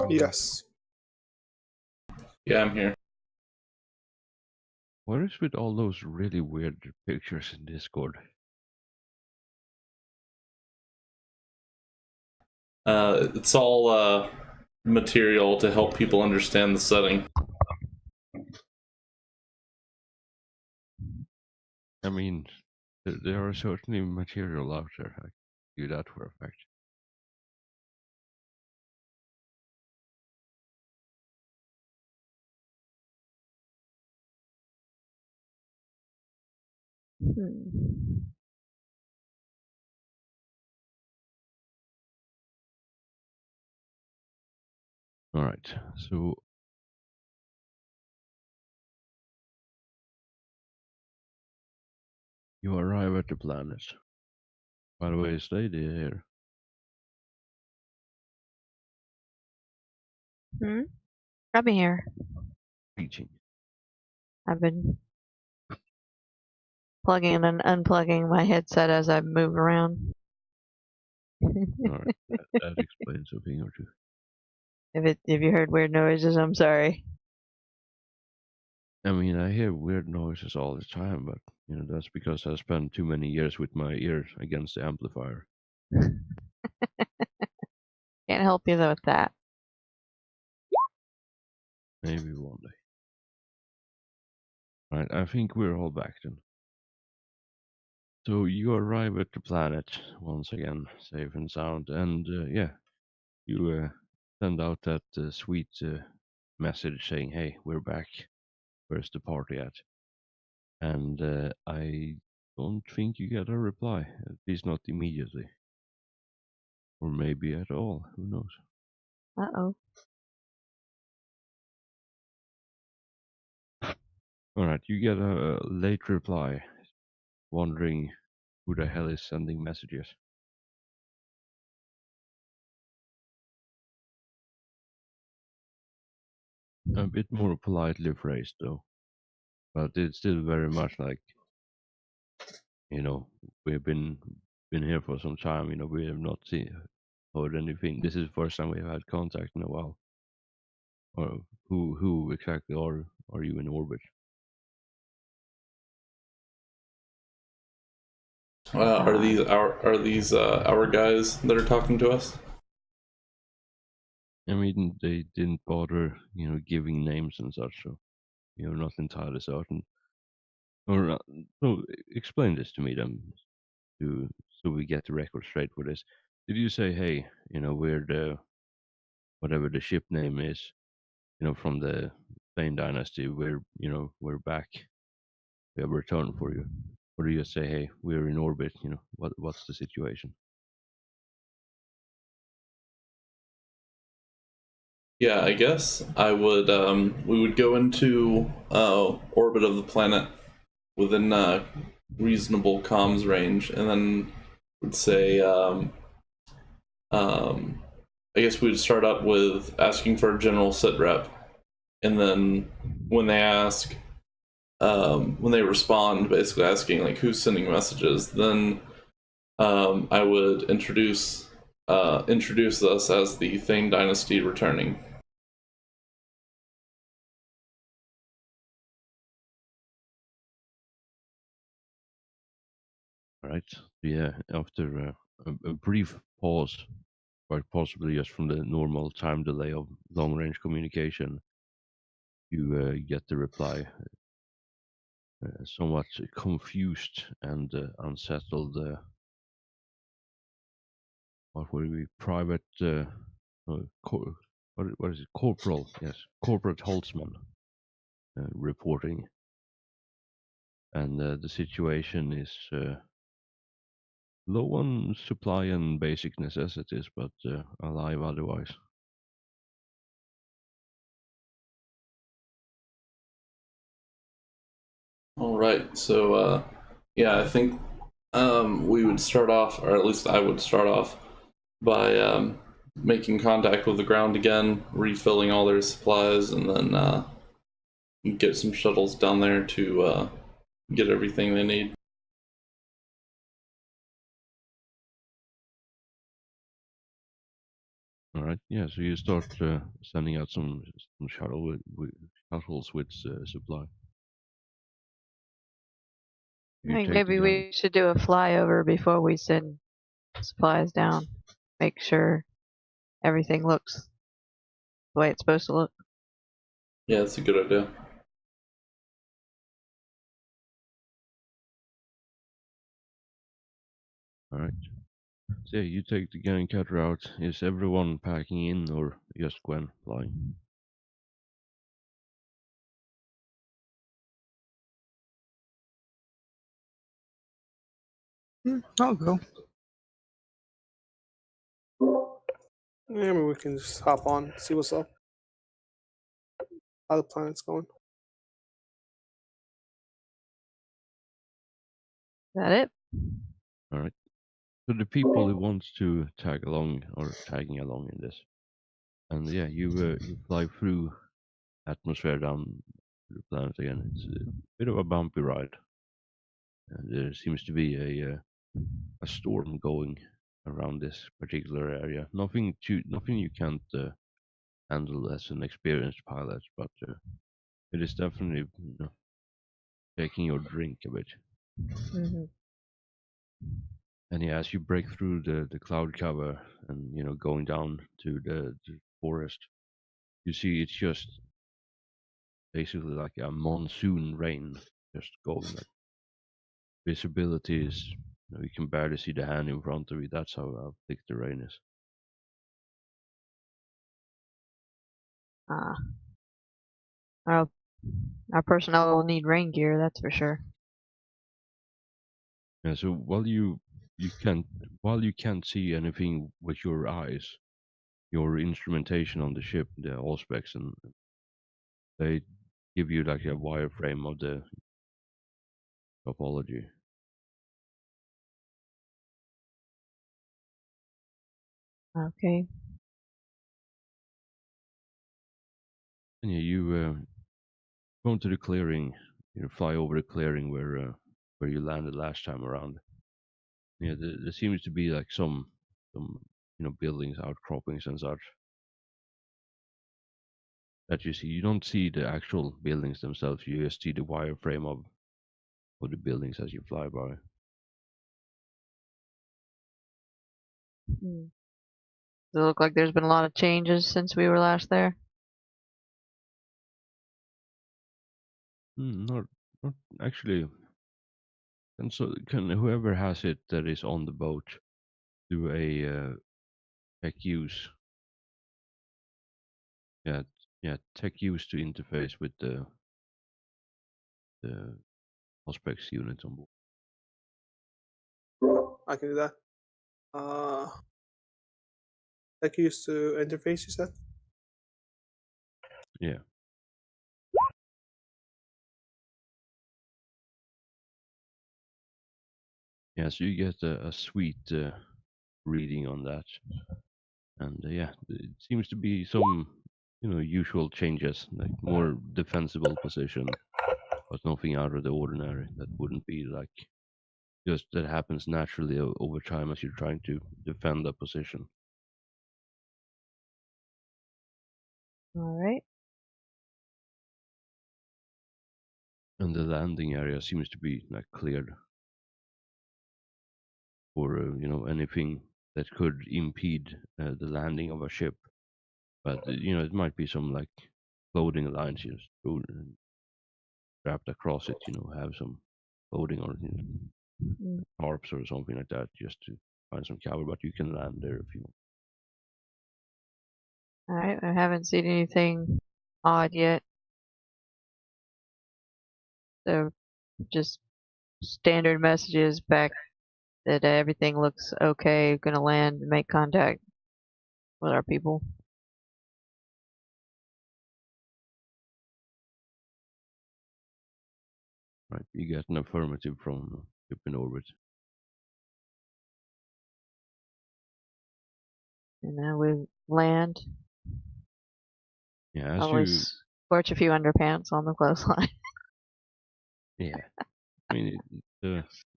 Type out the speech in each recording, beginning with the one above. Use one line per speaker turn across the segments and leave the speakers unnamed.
Yes.
Yeah, I'm here.
What is with all those really weird pictures in Discord?
It's all material to help people understand the setting.
I mean, there are certainly material out there. I do that for a fact. All right, so you arrive at the planet. By the way, stay there.
I've been here.
Teaching.
I've been plugging and unplugging my headset as I move around.
All right, that explains a thing or two.
If you heard weird noises, I'm sorry.
I mean, I hear weird noises all the time, but you know that's because I spent too many years with my ears against the amplifier.
Can't help you though with that.
Maybe one day. Right, I think we're all back then. So you arrive at the planet once again, safe and sound, and yeah, you send out that sweet message saying, "Hey, we're back. Where's the party at?" And I don't think you get a reply, at least not immediately, or maybe at all. Who knows?
Uh-oh.
All right, you get a late reply, wondering who the hell is sending messages. A bit more politely phrased, though, but it's still very much like, you know, we've been here for some time. You know, we have not heard anything. This is the first time we've had contact in a while. Or who exactly are you in orbit?
Are these our guys that are talking to us?
I mean, they didn't bother, you know, giving names and such, so you're not entirely certain. Or so explain this to me then, so we get the record straight for this. Did you say, hey, you know, we're the whatever the ship name is, you know, from the Thane Dynasty, we're back, we have returned for you, or do you say, hey, we're in orbit, you know, what's the situation?
Yeah, I guess I would. We would go into orbit of the planet within reasonable comms range, and then would say, I guess we would start up with asking for a general sit rep, and then when they ask, when they respond, basically asking like who's sending messages, then I would introduce us as the Thane Dynasty returning.
All right. Yeah, after a brief pause, quite possibly just from the normal time delay of long range communication, you get the reply. Somewhat confused and unsettled. What would it be? Private. What is it? Corporal. Yes, Corporate Holtzman reporting. And the situation is low on supply and basic necessities, but alive otherwise.
All right, so yeah, I think we would start off, or at least I would start off by making contact with the ground again, refilling all their supplies, and then get some shuttles down there to get everything they need.
All All right. Yeah. So you start sending out some shuttles with supply.
I
You
think
take the
maybe
gun.
we should do a flyover before we send supplies down. Make sure everything looks the way it's supposed to look.
Yeah, that's a good idea.
All right. So you take the gun cutter out. Is everyone packing in, or just Gwen flying?
I'll go. Yeah, I mean, we can just hop on, see what's up, how the planet's going.
Is that it?
All right. So the people who want to tag along are tagging along in this, and yeah, you fly through atmosphere down to the planet again. It's a bit of a bumpy ride, and there seems to be a storm going around this particular area. Nothing you can't handle as an experienced pilot, but it is definitely taking your drink a bit.
Mm-hmm.
And yeah, as you break through the cloud cover and going down to the forest, you see it's just basically like a monsoon rain just going. Like visibility is you can barely see the hand in front of you. That's how thick the rain is.
Uh, our, our personnel will need rain gear, that's for sure.
Yeah, so while you can't see anything with your eyes, your instrumentation on the ship, the Auspex, and they give you like a wireframe of the topology.
Okay.
And yeah, you go into the clearing, fly over the clearing where you landed last time around. Yeah, there seems to be like some buildings, outcroppings and such that you see. You don't see the actual buildings themselves. You just see the wireframe of the buildings as you fly by.
Hmm. Does it look like there's been a lot of changes since we were last there?
Not actually. And so can whoever has it that is on the boat do a tech use? Yeah, tech use to interface with the Auspex unit on board.
I can do that. Like used to interface, you said?
Yeah. Yeah, so you get a sweet reading on that. And yeah, it seems to be some, usual changes, like more defensible position, but nothing out of the ordinary. That wouldn't be like just that happens naturally over time as you're trying to defend a position.
All right.
And the landing area seems to be like cleared for anything that could impede the landing of a ship. But it might be some like clothing lines just wrapped across it. Have some clothing or
Mm.
tarps or something like that just to find some cover. But you can land there if you want.
All right. I haven't seen anything odd yet. So just standard messages back that everything looks okay, gonna land, make contact with our people.
Right, you get an affirmative from ship in orbit.
And then we land.
Yeah, as
Probably
you
scorch a few underpants on the clothesline.
yeah. I mean,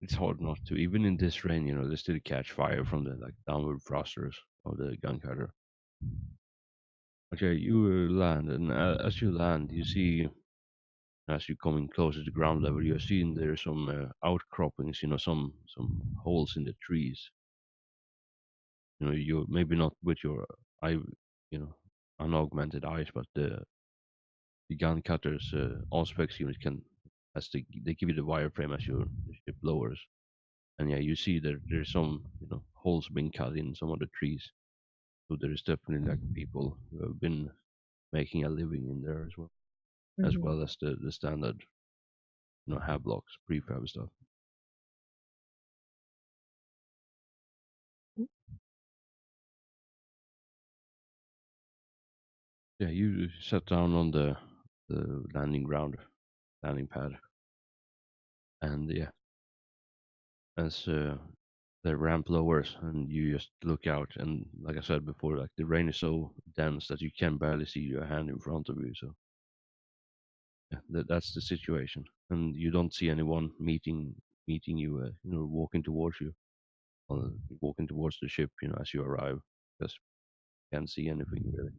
it's hard not to. Even in this rain, they still catch fire from the like downward thrusters of the gun cutter. Okay, you land, and as you land, you see, as you're coming closer to ground level, you're seeing there's some outcroppings, some holes in the trees. You maybe not with your eye, unaugmented eyes, but the gun cutter's Auspex unit can, as they give you the wireframe as your ship lowers, and yeah, you see that there's some holes being cut in some of the trees. So there is definitely like people who have been making a living in there as well as the standard, hab blocks, prefab stuff. Yeah, you sat down on the landing pad, and yeah, as the ramp lowers and you just look out, and like I said before, like the rain is so dense that you can barely see your hand in front of you. So yeah, that's the situation, and you don't see anyone meeting you, walking towards you, or walking towards the ship, as you arrive, because you can't see anything really.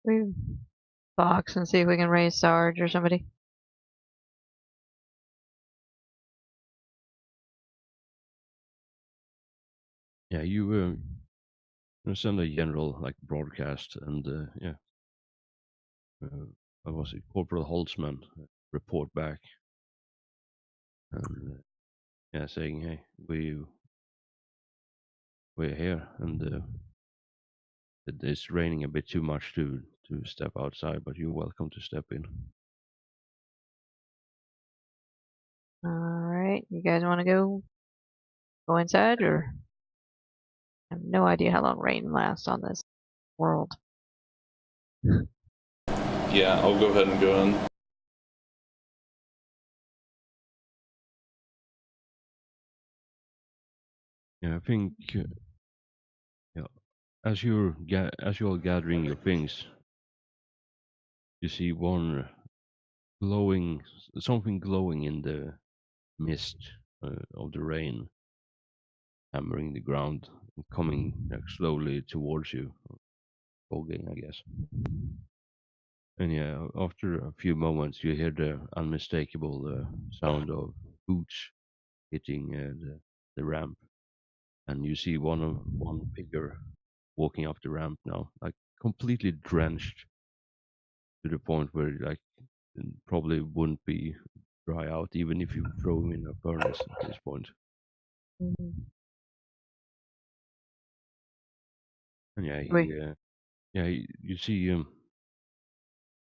We box and see if we can raise Sarge or somebody.
Yeah, you send a general like broadcast, and yeah, what was it, Corporal Holtzman report back, and yeah, saying, hey, we're here, and it's raining a bit too much to step outside, but you're welcome to step in.
All right, you guys want to go inside, or I have no idea how long rain lasts on this world.
Yeah, I'll go ahead and go in.
Yeah, I think as you're gathering your things, you see something glowing in the mist of the rain, hammering the ground and coming slowly towards you, fogging, I guess. And yeah, after a few moments, you hear the unmistakable sound of boots hitting the ramp, and you see one figure walking up the ramp now, like completely drenched to the point where like probably wouldn't be dry out even if you throw him in a furnace at this point.
Mm-hmm.
And yeah,
Wait,
you see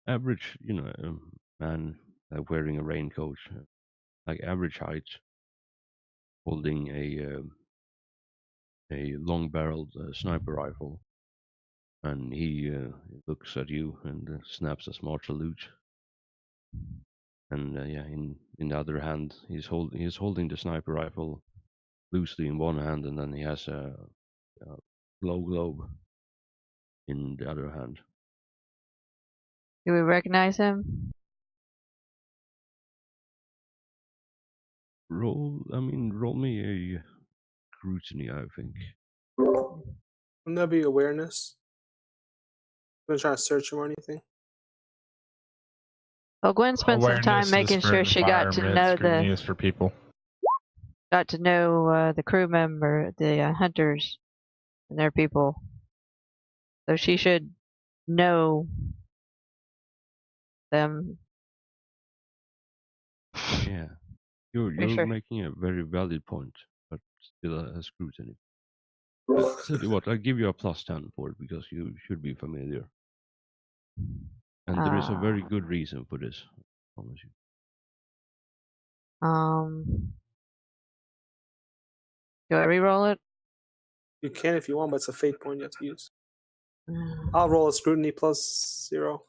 average, man wearing a raincoat, like average height, holding a long-barreled sniper rifle, and he looks at you and snaps a smart salute. And yeah, in the other hand, he's holding the sniper rifle loosely in one hand, and then he has a glow globe in the other hand.
do we recognize him?
Roll me a scrutiny, I think.
Wouldn't that be awareness? I'm gonna try to search him or anything.
Well, Gwen spent some time
Awareness is
making
for
sure she got to
environment,
know
scrutiny is for people.
the crew member, the hunters, and their people. So she should know them.
Yeah, you're
Sure.
making a very valid point, but still a scrutiny. Tell you what, I'll give you a +10 for it because you should be familiar, and there is a very good reason for this. I promise you.
Do I re-roll it?
You can if you want, but it's a fate point you have to use. I'll roll a scrutiny +0.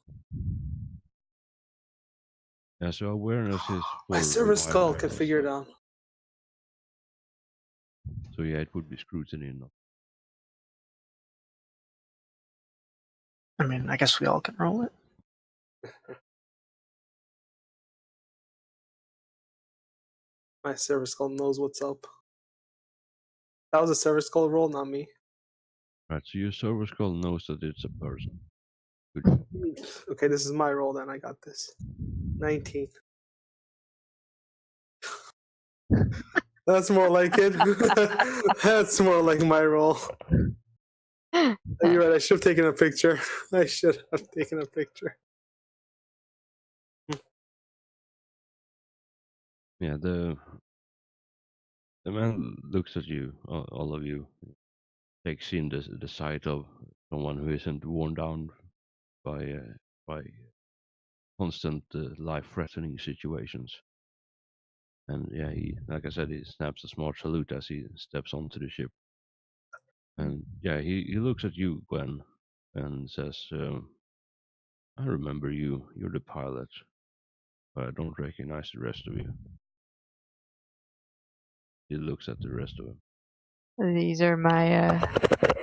Yeah, so awareness is for
My server skull can
environmental
figure it
stuff.
out.
So yeah, it would be scrutiny, not.
I mean, I guess we all can roll it.
My server skull knows what's up. That was a service call roll, not me.
Right, so your service call knows that it's a person. Good job.
Okay, this is my roll then. I got this. 19. That's more like it. That's more like my roll. You're right. I should have taken a picture. I should have taken a picture.
Yeah, the man looks at you, all of you, takes in the sight of someone who isn't worn down by constant life-threatening situations. And yeah, he, like I said, he snaps a smart salute as he steps onto the ship. And yeah, he looks at you, Gwen, and says, "I remember you. You're the pilot, but I don't recognize the rest of you." He looks at the rest of them.
These are my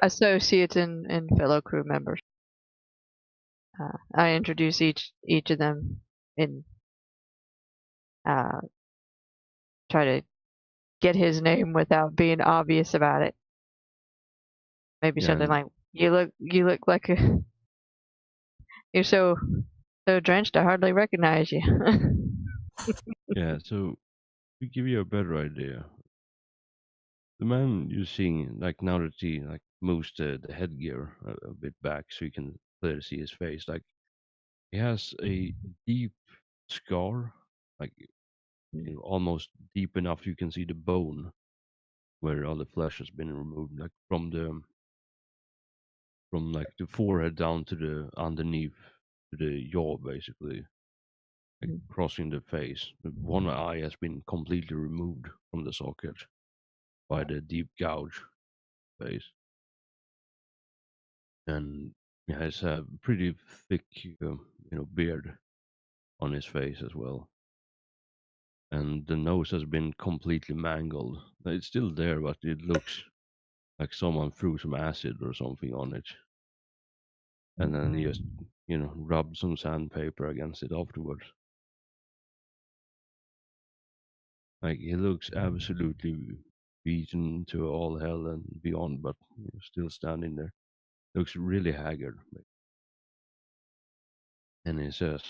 associates and fellow crew members. I introduce each of them and try to get his name without being obvious about it. Maybe
Yeah,
something
and-
like, "You look like you're so drenched I hardly recognize you."
Yeah, so to give you a better idea, the man you're seeing, like now that he like moves the headgear a bit back so you can clearly see his face, like he has a deep scar, like almost deep enough you can see the bone where all the flesh has been removed, like from like the forehead down to the underneath to the jaw, basically, like crossing the face. One eye has been completely removed from the socket by the deep gouge face, and he has a pretty thick, beard on his face as well. And the nose has been completely mangled. It's still there, but it looks like someone threw some acid or something on it. And then he just, rubbed some sandpaper against it afterwards. Like, he looks absolutely beaten to all hell and beyond, but still standing there. Looks really haggard. And he says,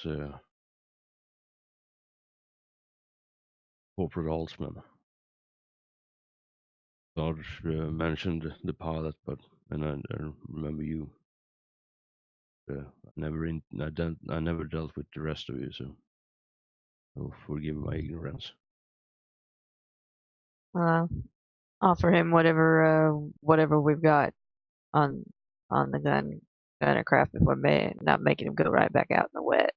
Corporal Altsman. Sarge mentioned the pilot, but and I remember you. I never dealt with the rest of you, so forgive my ignorance.
Offer him whatever we've got on the gunner craft before not making him go right back out in the wet.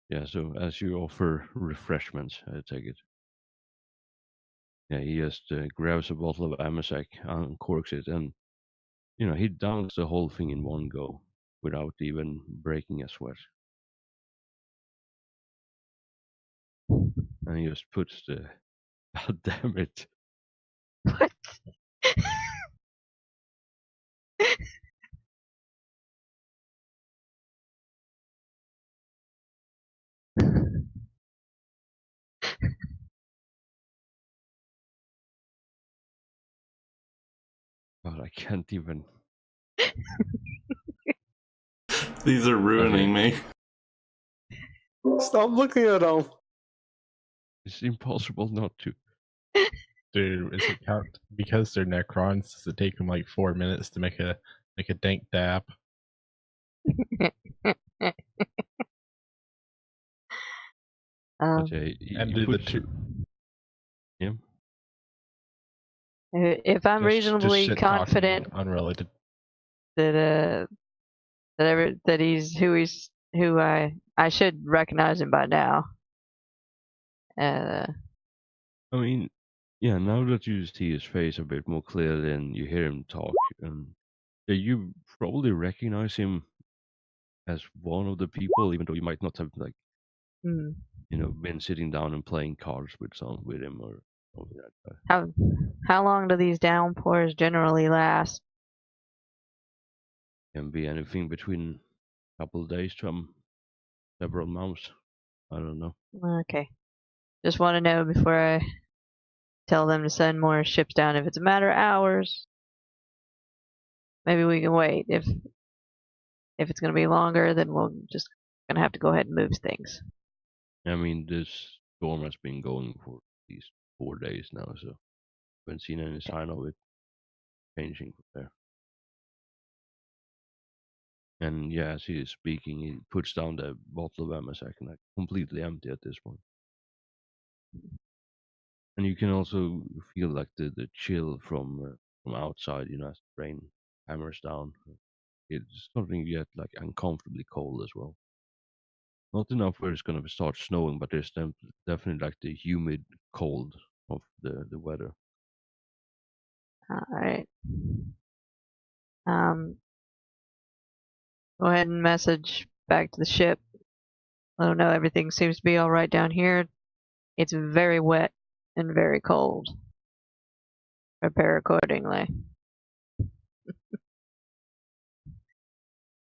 Yeah, so as you offer refreshments, I take it. Yeah, he just grabs a bottle of Amasac, uncorks it, and he downs the whole thing in one go without even breaking a sweat. And he just puts the God damn it.
What?
God, I can't even.
These are ruining me.
Stop looking at them.
It's impossible not to.
Dude, is it count because they're Necrons? Does it take them like 4 minutes to make a dank dap?
But yeah,
And
he
do the
puts
two.
Yeah.
If I'm reasonably
shit talking,
confident
unrelated.
that he's who I should recognize him by now.
I mean, yeah, now that you see his face a bit more clearly and you hear him talk, you probably recognize him as one of the people, even though you might not have been sitting down and playing cards with him or something like that.
How long do these downpours generally last?
Can be anything between a couple of days to several months. I don't know.
Okay, just want to know before tell them to send more ships down. If it's a matter of hours, maybe we can wait. If it's going to be longer, then we'll just going to have to go ahead and move things.
I mean, this storm has been going for at least 4 days now, so haven't seen any sign of it changing from there. And yeah, as he is speaking, he puts down the bottle of MSAC, like completely empty at this point. And you can also feel like the chill from outside, you know, as the rain hammers down. It's starting to get like uncomfortably cold as well. Not enough where it's going to start snowing, but there's definitely like the humid cold of the weather.
All right. Go ahead and message back to the ship. Let them know everything seems to be all right down here. It's very wet and very cold. Prepare accordingly.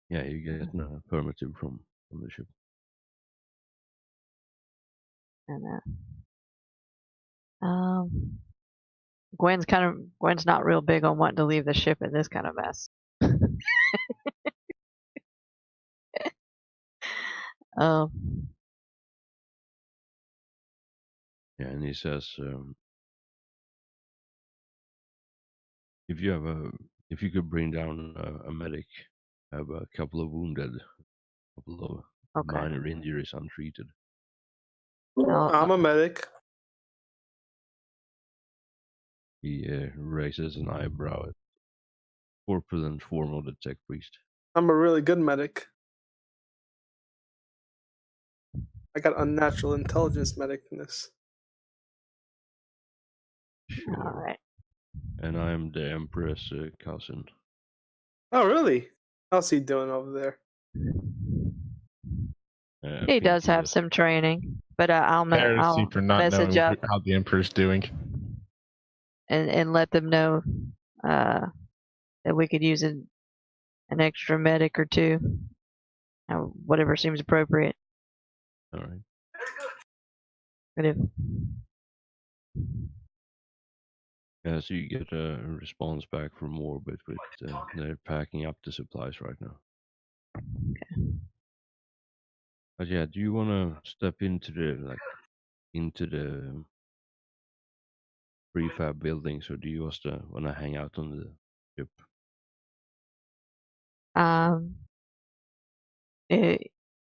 Yeah, you get an affirmative from the ship.
And Gwen's not real big on wanting to leave the ship in this kind of mess.
Yeah, and he says, if you could bring down a medic, have a couple of wounded, a couple of
Okay.
minor injuries untreated.
I'm a medic.
He raises an eyebrow at the corpulent form of the tech priest.
I'm a really good medic. I got unnatural intelligence medicness.
Sure.
All right.
And I'm the Empress' cousin.
Oh, really? How's he doing over there?
I
He
think
does have
has-
some training, but I'll
Heresy for not
message
knowing
up
how the Emperor's doing.
and let them know that we could use an extra medic or two, whatever seems appropriate.
All right.
But if
Yeah, so you get a response back from Orbit, but they're packing up the supplies right now.
Okay.
But yeah, do you want to step into the prefab buildings, or do you just want to hang out on the ship?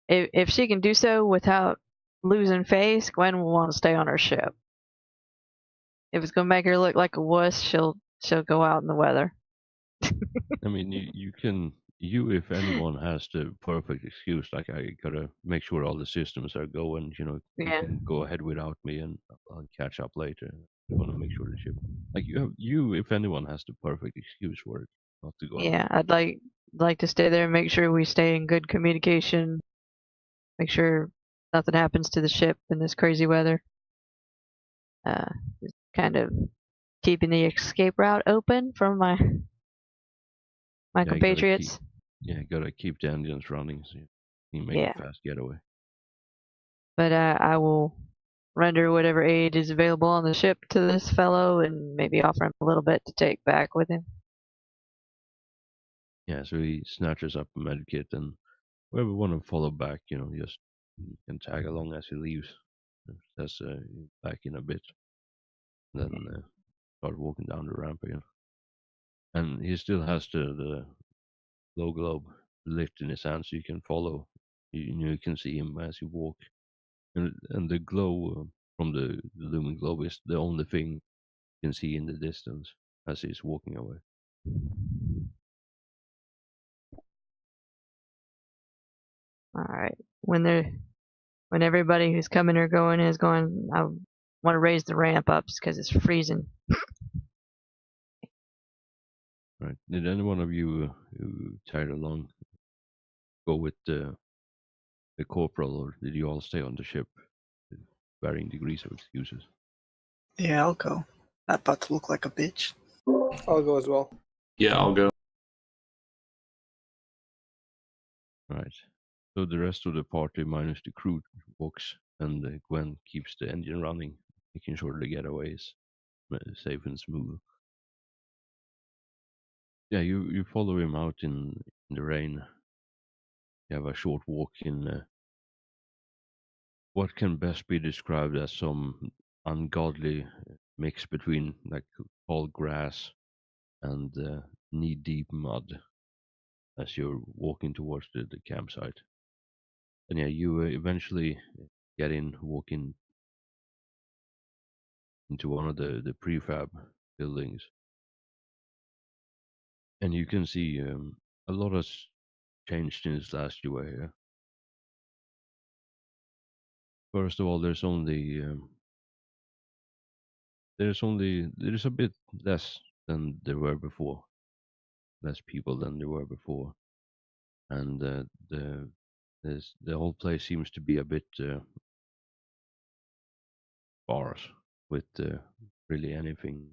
If she can do so without losing face, Gwen will want to stay on her ship. If it's gonna make her look like a wuss, she'll go out in the weather.
I mean, you can, if anyone has the perfect excuse, like I gotta make sure all the systems are going, you know, you
Yeah.
can go ahead without me and I'll catch up later. I want to make sure the ship, like if anyone has the perfect excuse for it, not to go out.
Yeah, I'd like to stay there and make sure we stay in good communication. Make sure nothing happens to the ship in this crazy weather. Just kind of keeping the escape route open from my
Yeah,
compatriots.
Gotta keep the engines running so you can make
Yeah.
a fast getaway.
But I will render whatever aid is available on the ship to this fellow and maybe offer him a little bit to take back with him.
Yeah, so he snatches up a med kit, and whoever want to follow back, you know, just you can tag along as he leaves. Says back in a bit, then start walking down the ramp again. And he still has the glow globe lit in his hand, so you can follow. You can see him as you walk, and the glow from the lumen globe is the only thing you can see in the distance as he's walking away.
All right. When everybody who's coming or going is going, I want to raise the ramp ups because it's freezing.
Right? Did any one of you who tied along go with the corporal, or did you all stay on the ship with varying degrees of excuses?
Yeah, I'll go. Not about to look like a bitch.
I'll go as well.
Yeah, I'll go.
Right. So the rest of the party, minus the crew, walks, and Gwen keeps the engine running, making sure the getaway is safe and smooth. Yeah, you follow him out in the rain. You have a short walk in what can best be described as some ungodly mix between like tall grass and knee-deep mud as you're walking towards the campsite. And yeah, you eventually walk into one of the prefab buildings, and you can see a lot has changed since last you were here. First of all, there's a bit less than there were before, less people than there were before, and the whole place seems to be a bit sparse with really anything.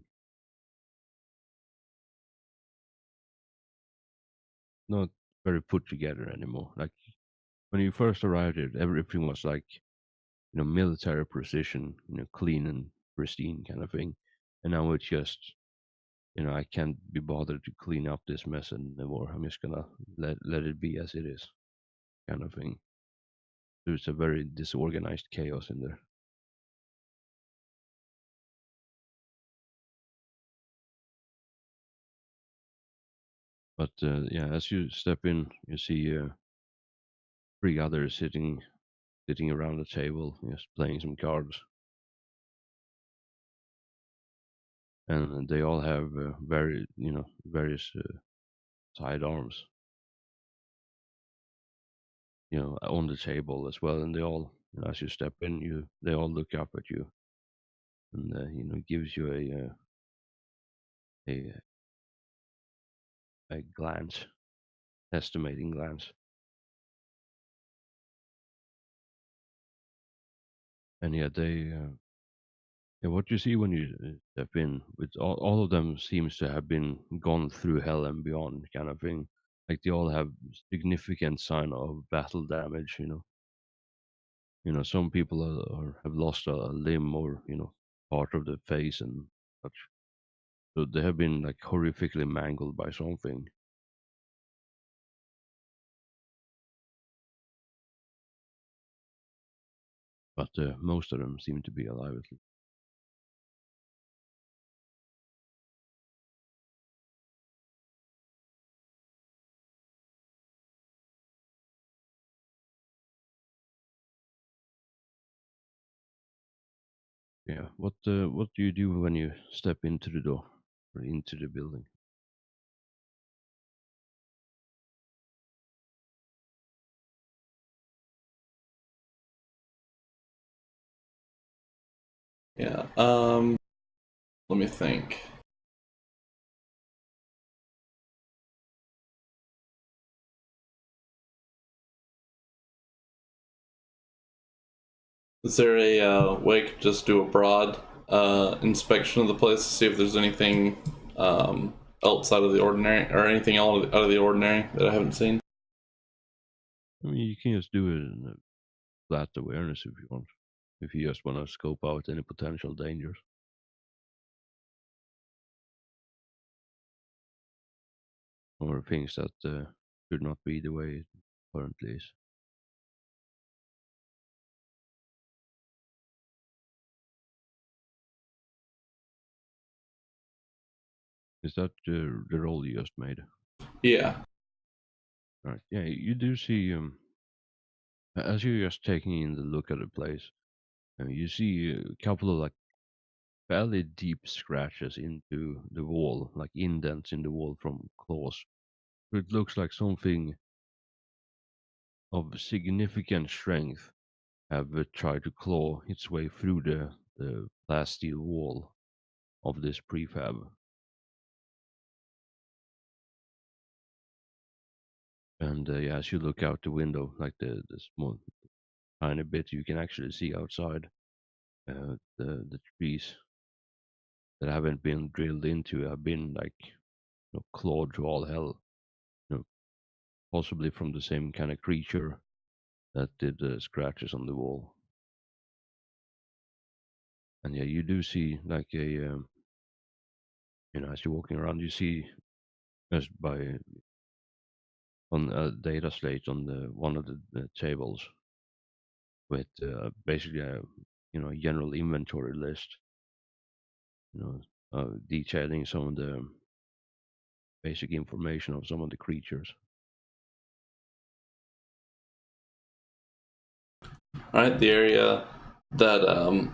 Not very put together anymore. Like when you first arrived here, everything was like military precision, clean and pristine kind of thing. And now it's just I can't be bothered to clean up this mess anymore. I'm just gonna let it be as it is, kind of thing. There's a very disorganized chaos in there. But yeah, as you step in, you see 3 others sitting around the table, just playing some cards, and they all have various sidearms, on the table as well, and they all, as you step in, they all look up at you, and gives you a glance, estimating glance. And yeah, what you see when you step in, with all of them seems to have been gone through hell and beyond, kind of thing. Like they all have significant sign of battle damage. Some people have lost a limb or part of the face and such. So they have been like horrifically mangled by something. But most of them seem to be alive at least. Yeah. What do you do when you step into the door or into the building?
Yeah. Let me think. Is there a way to just do a broad inspection of the place to see if there's anything else out of the ordinary, or anything out of the ordinary that I haven't seen?
I mean, you can just do it in a flat awareness if you want. If you just want to scope out any potential dangers. Or things that should not be the way it currently is. Is that the roll you just made?
Yeah.
Right. Yeah, you do see, as you're just taking in the look at the place, you see a couple of like fairly deep scratches into the wall, like indents in the wall from claws. It looks like something of significant strength have tried to claw its way through the plasteel wall of this prefab. And yeah, as you look out the window, like the small tiny bit you can actually see outside, the trees that haven't been drilled into have been like clawed to all hell, possibly from the same kind of creature that did the scratches on the wall. And yeah, you do see like as you're walking around, you see just by on a data slate on one of the tables with basically a general inventory list, detailing some of the basic information of some of the creatures.
All right, the area that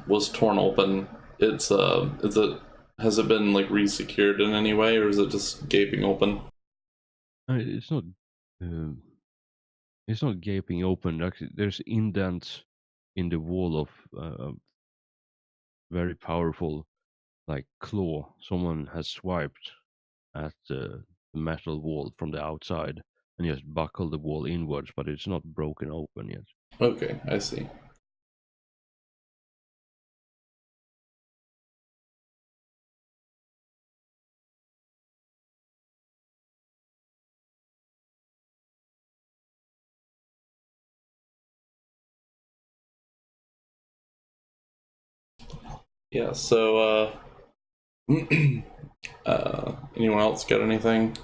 was torn open. It's has it been like resecured in any way, or is it just gaping open?
It's not. It's not gaping open. Actually, there's indents in the wall of very powerful, like claw. Someone has swiped at the metal wall from the outside and just buckled the wall inwards, but it's not broken open yet.
Okay, I see. Yeah. So, anyone else got anything?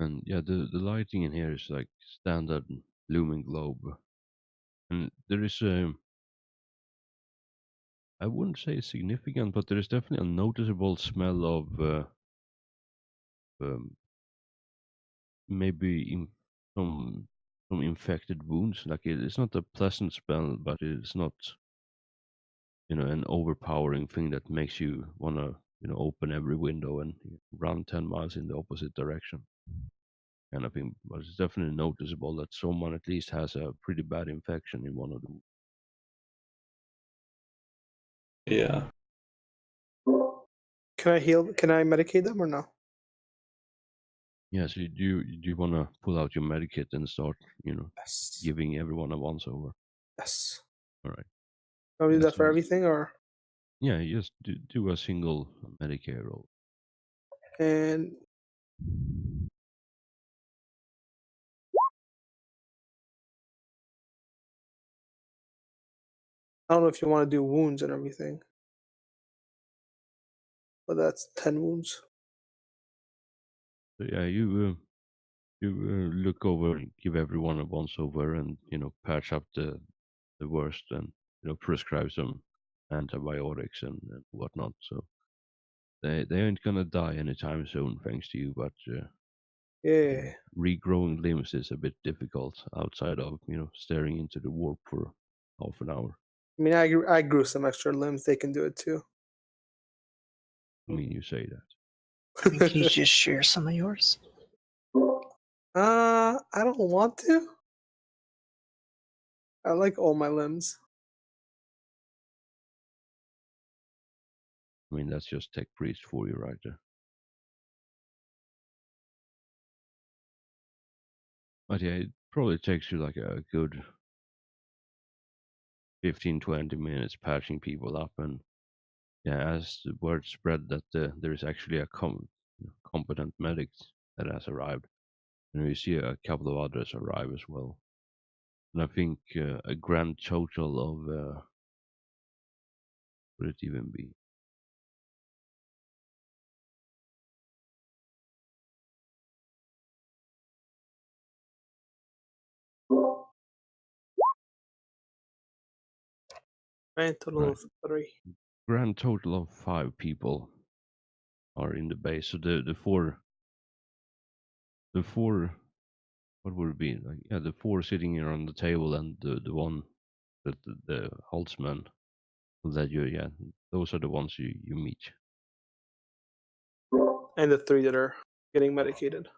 And yeah, the lighting in here is like standard lumen globe, and there is a. I wouldn't say significant, but there is definitely a noticeable smell of um, maybe some infected wounds. Like it's not a pleasant smell, but it's not an overpowering thing that makes you wanna open every window and run 10 miles in the opposite direction, kind of thing. But it's definitely noticeable that someone at least has a pretty bad infection in one of them.
Yeah.
Can I heal? Can I medicate them or no?
Yeah, so you want to pull out your medikit and start
Yes.
giving everyone a once over.
Yes.
All right.
I'll do
Yeah,
that for
so-
everything, or
Yeah, you just do a single Medicare roll.
and I don't know if you want to do wounds and everything, but that's 10 wounds.
So yeah, you look over, give everyone a once over, and patch up the worst, and prescribe some antibiotics and whatnot. So they ain't gonna die anytime soon, thanks to you. But
Yeah.
regrowing limbs is a bit difficult outside of staring into the warp for half an hour.
I mean, I grew some extra limbs. They can do it too.
I mean, you say that.
Can you just share some of yours?
I don't want to. I like all my limbs.
I mean, that's just tech priest for you right there. But yeah, it probably takes you like a good 15-20 minutes patching people up, and yeah, as the word spread that there is actually a competent medic that has arrived, and you see a couple of others arrive as well, and I think a grand total of what would it even be?
Right, total
Right.
of 3.
Grand total of 5 people are in the base. So the four, what would it be? Like, yeah, the 4 sitting here on the table, and the one that the Holtzman that those are the ones you meet.
And the 3 that are getting medicated.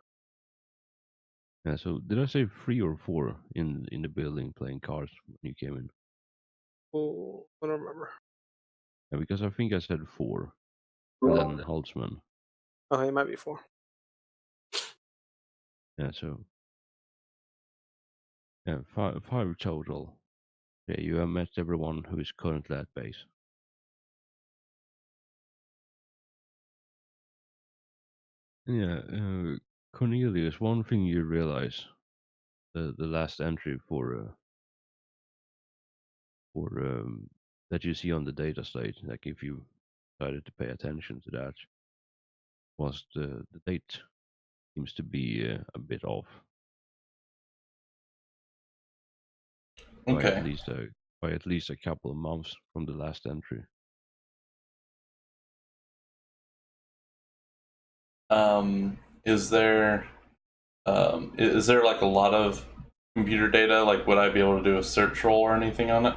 Yeah. So did I say 3 or 4 in the building playing cards when you came in?
Oh, I don't remember.
Yeah, because I think I said 4, and then Holtzman.
Oh, it might be 4.
Yeah. So yeah, five total. Yeah, you have met everyone who is currently at base. Yeah, Cornelius. One thing you realize, the last entry for or that you see on the data slate, like if you decided to pay attention to that, was the date seems to be a bit off by
Okay.
at least a couple of months from the last entry.
Is there like a lot of computer data? Like, would I be able to do a search roll or anything on it?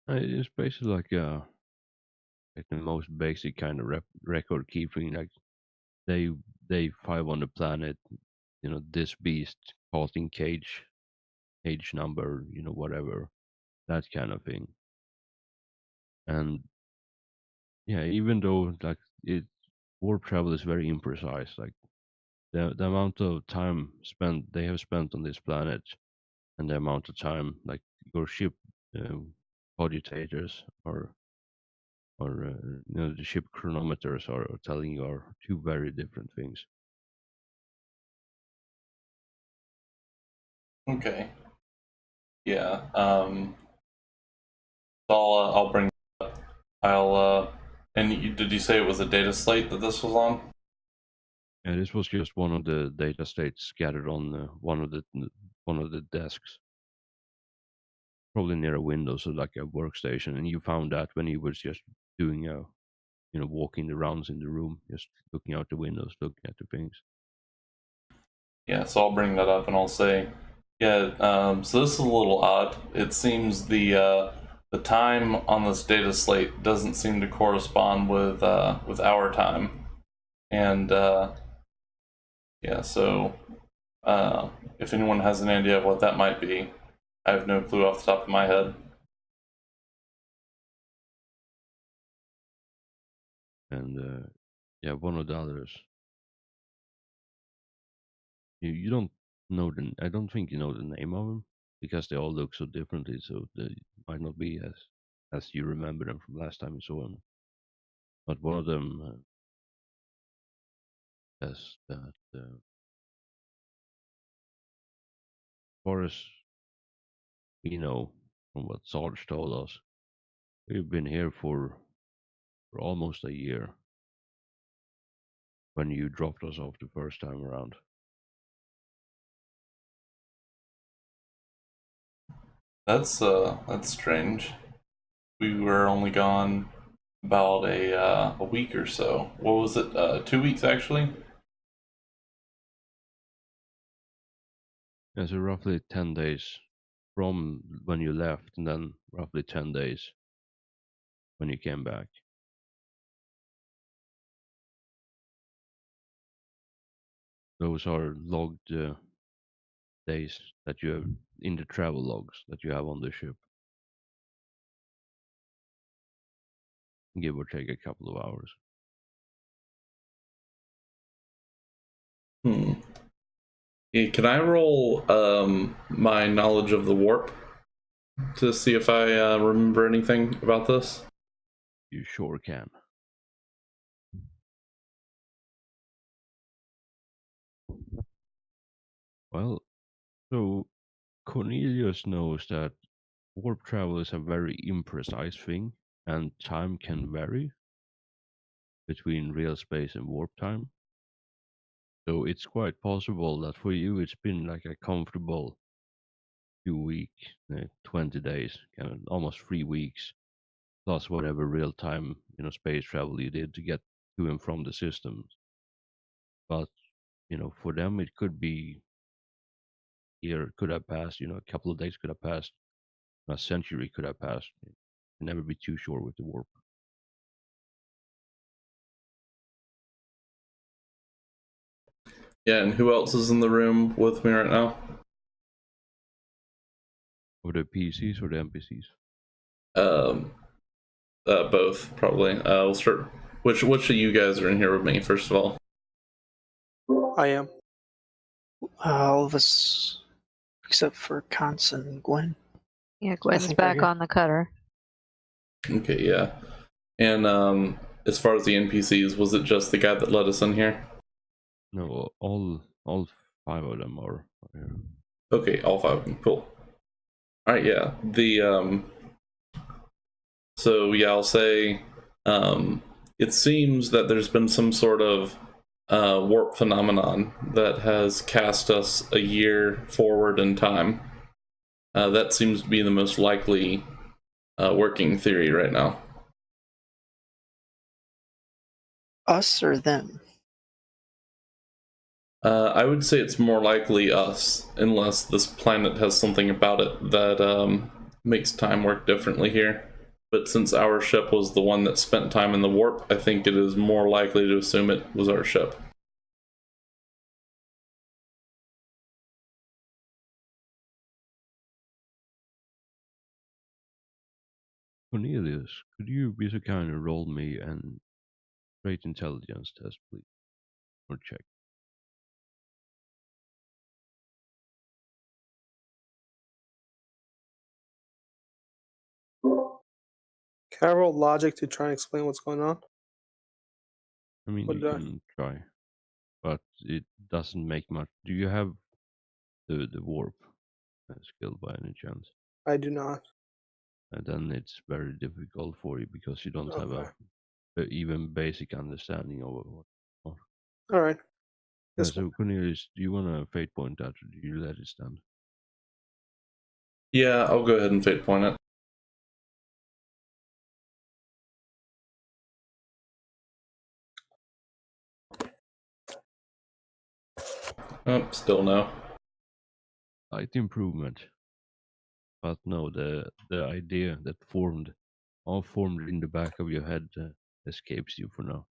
It's basically like the most basic kind of record keeping, like day 5 on the planet, this beast causing cage number, whatever, that kind of thing. And yeah, even though like warp travel is very imprecise, like the amount of time they have spent on this planet and the amount of time like your ship cogitators or the ship chronometers are telling you are two very different things.
Okay. Yeah. I'll bring that up. Did you say it was a data slate that this was on?
Yeah, this was just one of the data states scattered on one of the desks, probably near a window, so like a workstation. And you found that when you was just doing walking the rounds in the room, just looking out the windows, looking at the things.
Yeah, so I'll bring that up and I'll say, yeah. So this is a little odd. It seems the time on this data slate doesn't seem to correspond with our time, and yeah. So if anyone has an idea of what that might be, I have no clue off the top of my head.
And yeah, one of the others. You don't know I don't think you know the name of them because they all look so differently. So they might not be as you remember them from last time you saw them. But one of them says that as far as we know from what Sarge told us, we've been here for almost a year when you dropped us off the first time around.
That's strange. We were only gone about a week or so. What was it? 2 weeks actually.
Yeah, so roughly 10 days from when you left, and then roughly 10 days when you came back. Those are logged days that you have in the travel logs that you have on the ship. Give or take a couple of hours.
Yeah, can I roll my knowledge of the warp to see if I remember anything about this?
You sure can. Well, so Cornelius knows that warp travel is a very imprecise thing, and time can vary between real space and warp time. So it's quite possible that for you it's been like a comfortable 2 week, 20 days, kind of almost 3 weeks, plus whatever real time, space travel you did to get to and from the systems. But, for them it could be year could have passed, a couple of days could have passed, a century could have passed. You can never be too sure with the warp.
Yeah, and who else is in the room with me right now?
Or the PCs or the NPCs?
Both probably. We'll start. Which of you guys are in here with me first of all?
I am.
All of us, except for Const and Gwen.
Yeah, Gwen's
think we're
back
here.
on the cutter.
Okay, yeah. And as far as the NPCs, was it just the guy that let us in here?
No, all 5 of them are here.
Okay, all 5 of them. Cool. All right, yeah. So yeah, I'll say it seems that there's been some sort of warp phenomenon that has cast us a year forward in time. That seems to be the most likely working theory right now.
Us or them?
I would say it's more likely us, unless this planet has something about it that makes time work differently here. But since our ship was the one that spent time in the warp, I think it is more likely to assume it was our ship.
Cornelius, could you be so kind and roll me an trait intelligence test, please? Or check.
Can I roll logic to try and explain what's going on?
I mean,
What
you
did I-
can try, but it doesn't make much. Do you have the warp skill by any chance?
I do not.
And then it's very difficult for you because you don't have
Okay.
a even basic understanding of what.
All right.
So Cornelius, do you want to fate point that, or do you let it stand?
Yeah, I'll go ahead and fate point it. Oh, still no.
Slight improvement, but no, the idea that all formed in the back of your head escapes you for now.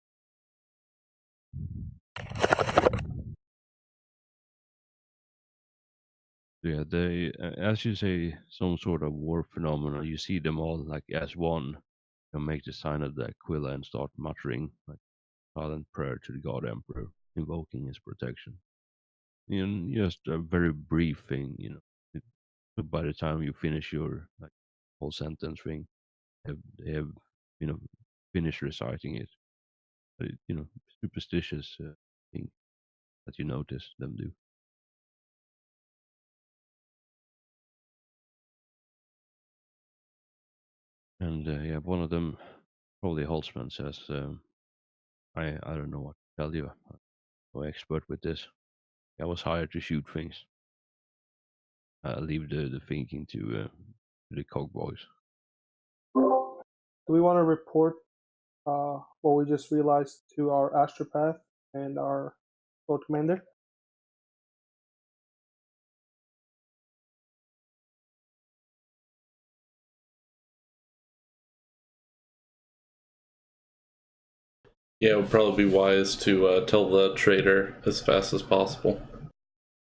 Yeah, they, as you say, some sort of war phenomena. You see them all like as one, and make the sign of the Aquila and start muttering like silent prayer to the God Emperor, invoking his protection. And just a very brief thing, It, but by the time you finish your like whole sentence thing, they have finished reciting it. But superstitious thing that you notice them do. And yeah, one of them, probably Holtzman, says, I don't know what to tell you. I'm no expert with this. I was hired to shoot things. I'll leave the thinking to the cog boys.
Do we want to report what we just realized to our astropath and our boat commander?
Yeah, it would probably be wise to tell the trader as fast as possible.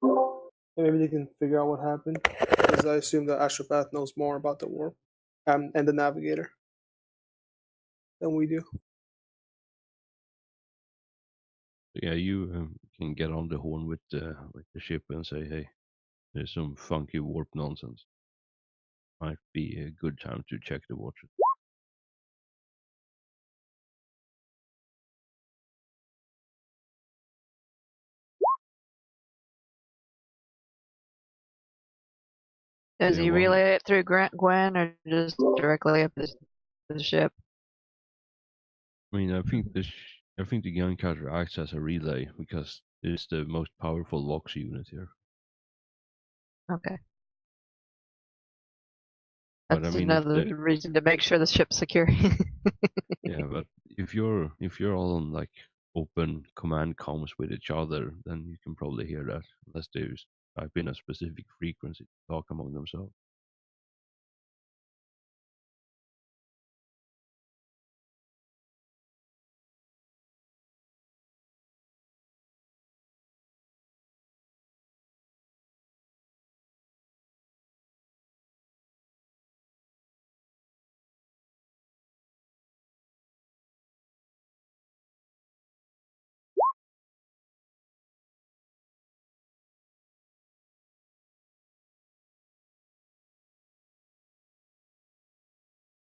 And maybe they can figure out what happened. Because I assume the astropath knows more about the warp and the navigator than we do.
Yeah, you can get on the horn with the ship and say, hey, there's some funky warp nonsense. Might be a good time to check the watches.
Does
Yeah,
he
well,
relay it through Gwen or just directly up the ship?
I mean, I think the gun cutter acts as a relay because it's the most powerful Vox unit here.
Okay.
But
That's
I mean, if
another reason to make sure the ship's secure.
yeah, but if you're all on like open command comms with each other, then you can probably hear that unless they type in a specific frequency to talk among themselves.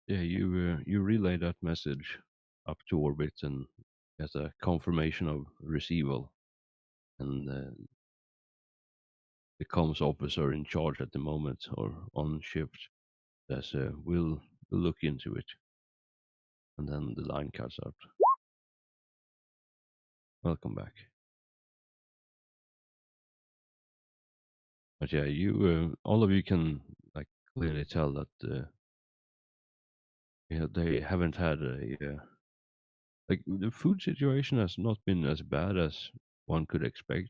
Yeah, you relay that message up to orbit and get a confirmation of receival, and the comms officer in charge at the moment or on shift says, we'll look into it. And then the line cuts out. Welcome back. But yeah, you all of you can like clearly tell that they haven't had a like the food situation has not been as bad as one could expect,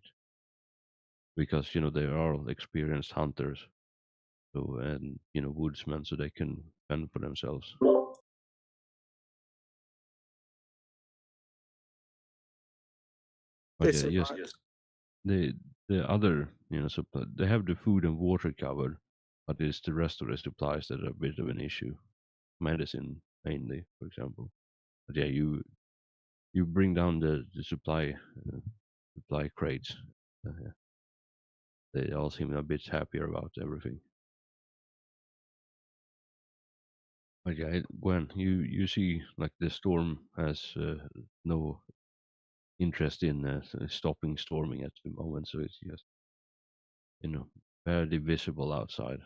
because they are all experienced hunters, so and woodsmen, so they can fend for themselves.
They
But yeah, yes,
survived.
the other they have the food and water covered, but it's the rest of the supplies that are a bit of an issue. Medicine mainly, for example. But yeah, you bring down the supply crates. Yeah. They all seem a bit happier about everything. But yeah, Gwen, you see like the storm has no interest in stopping storming at the moment, so it's just barely visible outside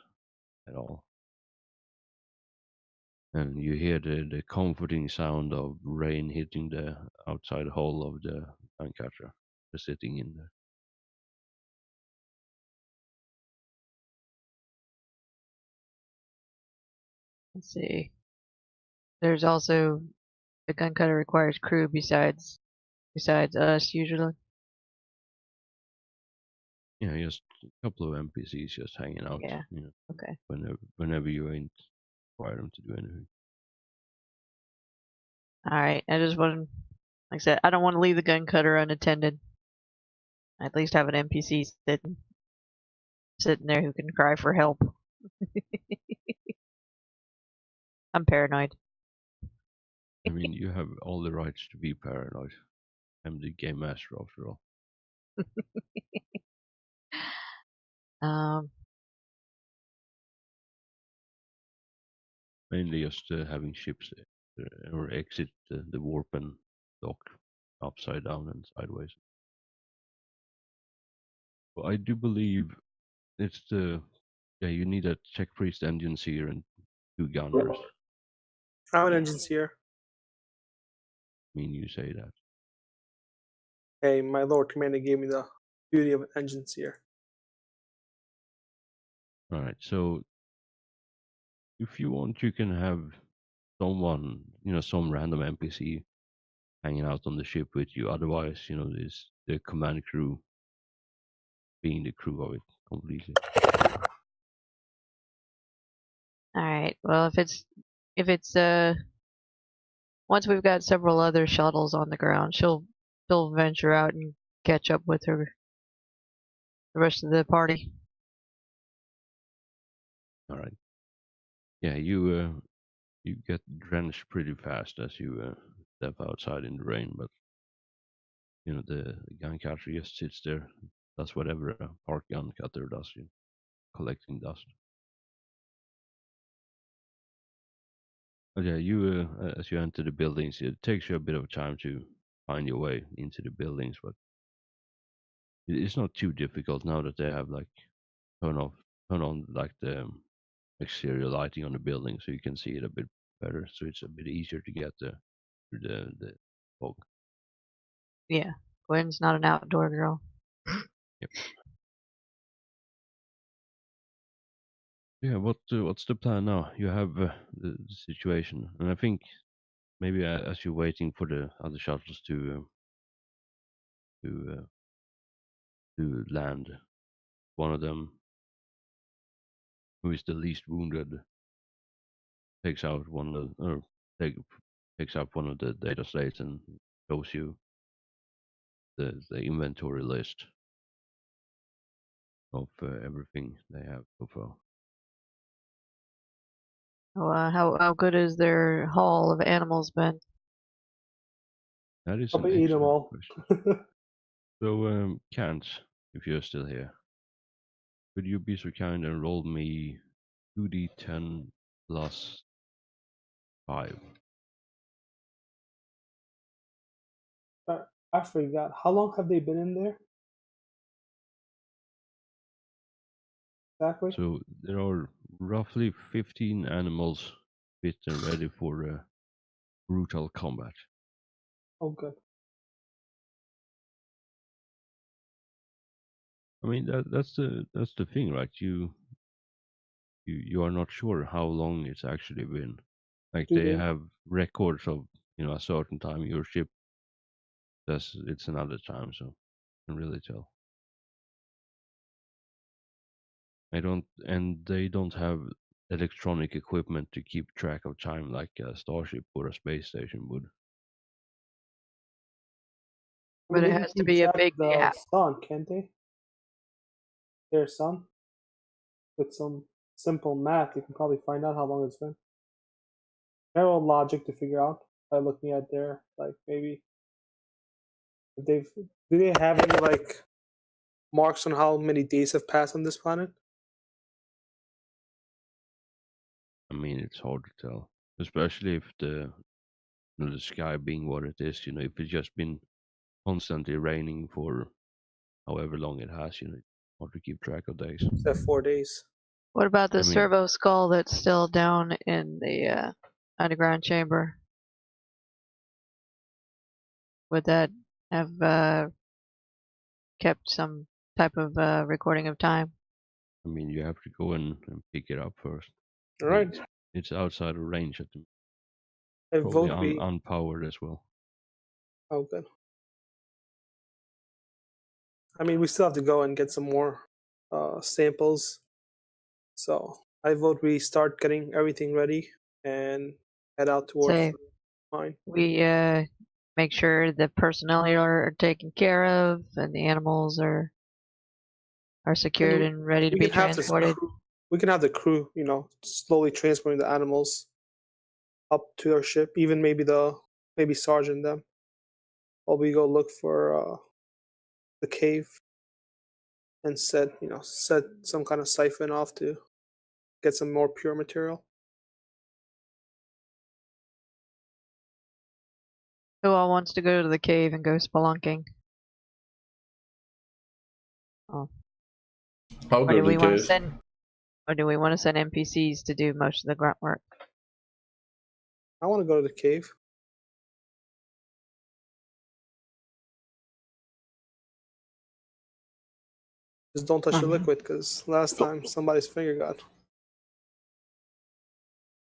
at all. And you hear the comforting sound of rain hitting the outside hull of the Suncatcher just sitting in there.
Let's see. There's also the gun cutter requires crew besides us usually.
Yeah, just a couple of NPCs just hanging out.
Yeah. Okay.
Whenever you ain't require them to do anything.
All right. I just want, like I said, I don't want to leave the gun cutter unattended. I at least have an NPC sitting there who can cry for help. I'm paranoid.
I mean, you have all the rights to be paranoid. I'm the game master after all.
Um,
Mainly just having ships or exit the warp and dock upside down and sideways. But I do believe it's you need a check priest engine seer and 2 gunners.
I'm an
Yeah.
engine seer.
I mean, you say that.
Hey, my Lord Commander gave me the beauty of an engine seer.
All right, so if you want, you can have someone, some random NPC hanging out on the ship with you. Otherwise, this the command crew being the crew of it completely.
All right. Well, if it's once we've got several other shuttles on the ground, she'll venture out and catch up with the rest of the party.
All right. Yeah, you get drenched pretty fast as you step outside in the rain, but the gun catcher just sits there, does whatever a park gun cutter does, collecting dust. But yeah, you as you enter the buildings, it takes you a bit of time to find your way into the buildings, but it's not too difficult now that they have like turn on like the exterior lighting on the building, so you can see it a bit better. So it's a bit easier to get through the fog.
Yeah. Gwen's not an outdoor girl.
Yep. Yeah. What's the plan now? You have the situation, and I think maybe as you're waiting for the other shuttles to land, one of them, who is the least wounded, takes out one of takes out one of the data slates and shows you the inventory list of everything they have so far.
How good is their haul of animals been?
That is
Probably
an
eat them
excellent
all.
question. So, Kant, if you're still here, could you be so kind and roll me 2d10 plus 5?
I forgot. How long have they been in there? exactly?
So there are roughly 15 animals fit and ready for brutal combat.
Oh, good.
I mean that's the thing, right? You are not sure how long it's actually been. Like
Do
they
they?
have records of a certain time your ship says it's another time, so you can really tell. They don't have electronic equipment to keep track of time like a starship or a space station would.
I
But
mean,
it
they can
has to
keep
be a
track
big
of the
gap.
sun, can't they? Their sun. With some simple math, you can probably find out how long it's been. Narrow logic to figure out by looking at their maybe if do they have any marks on how many days have passed on this planet?
I mean, it's hard to tell, especially if the sky being what it is. If it's just been constantly raining for however long it has, it's hard to keep track of days.
Except 4 days.
What about the
I mean,
servo skull that's still down in the underground chamber? Would that have kept some type of recording of time?
I mean, you have to go and pick it up first.
All right.
It's outside of range at the
I
probably
vote we.
unpowered as well.
Oh, good. I mean, we still have to go and get some more samples. So I vote we start getting everything ready and head out towards
Say
mine.
we make sure the personnel are taken care of and the animals are secured and ready to
We
be
can have this
transported.
crew. We can have the crew, slowly transporting the animals up to our ship. Even maybe sergeant them, while we go look for the cave and set some kind of siphon off to get some more pure material.
Who all wants to go to the cave and go spelunking? Oh.
I'll
Or
go
do
to
we
the
want to
cave.
send NPCs to do most of the grunt work?
I want to go to the cave. Just don't touch the liquid, because last time somebody's finger got.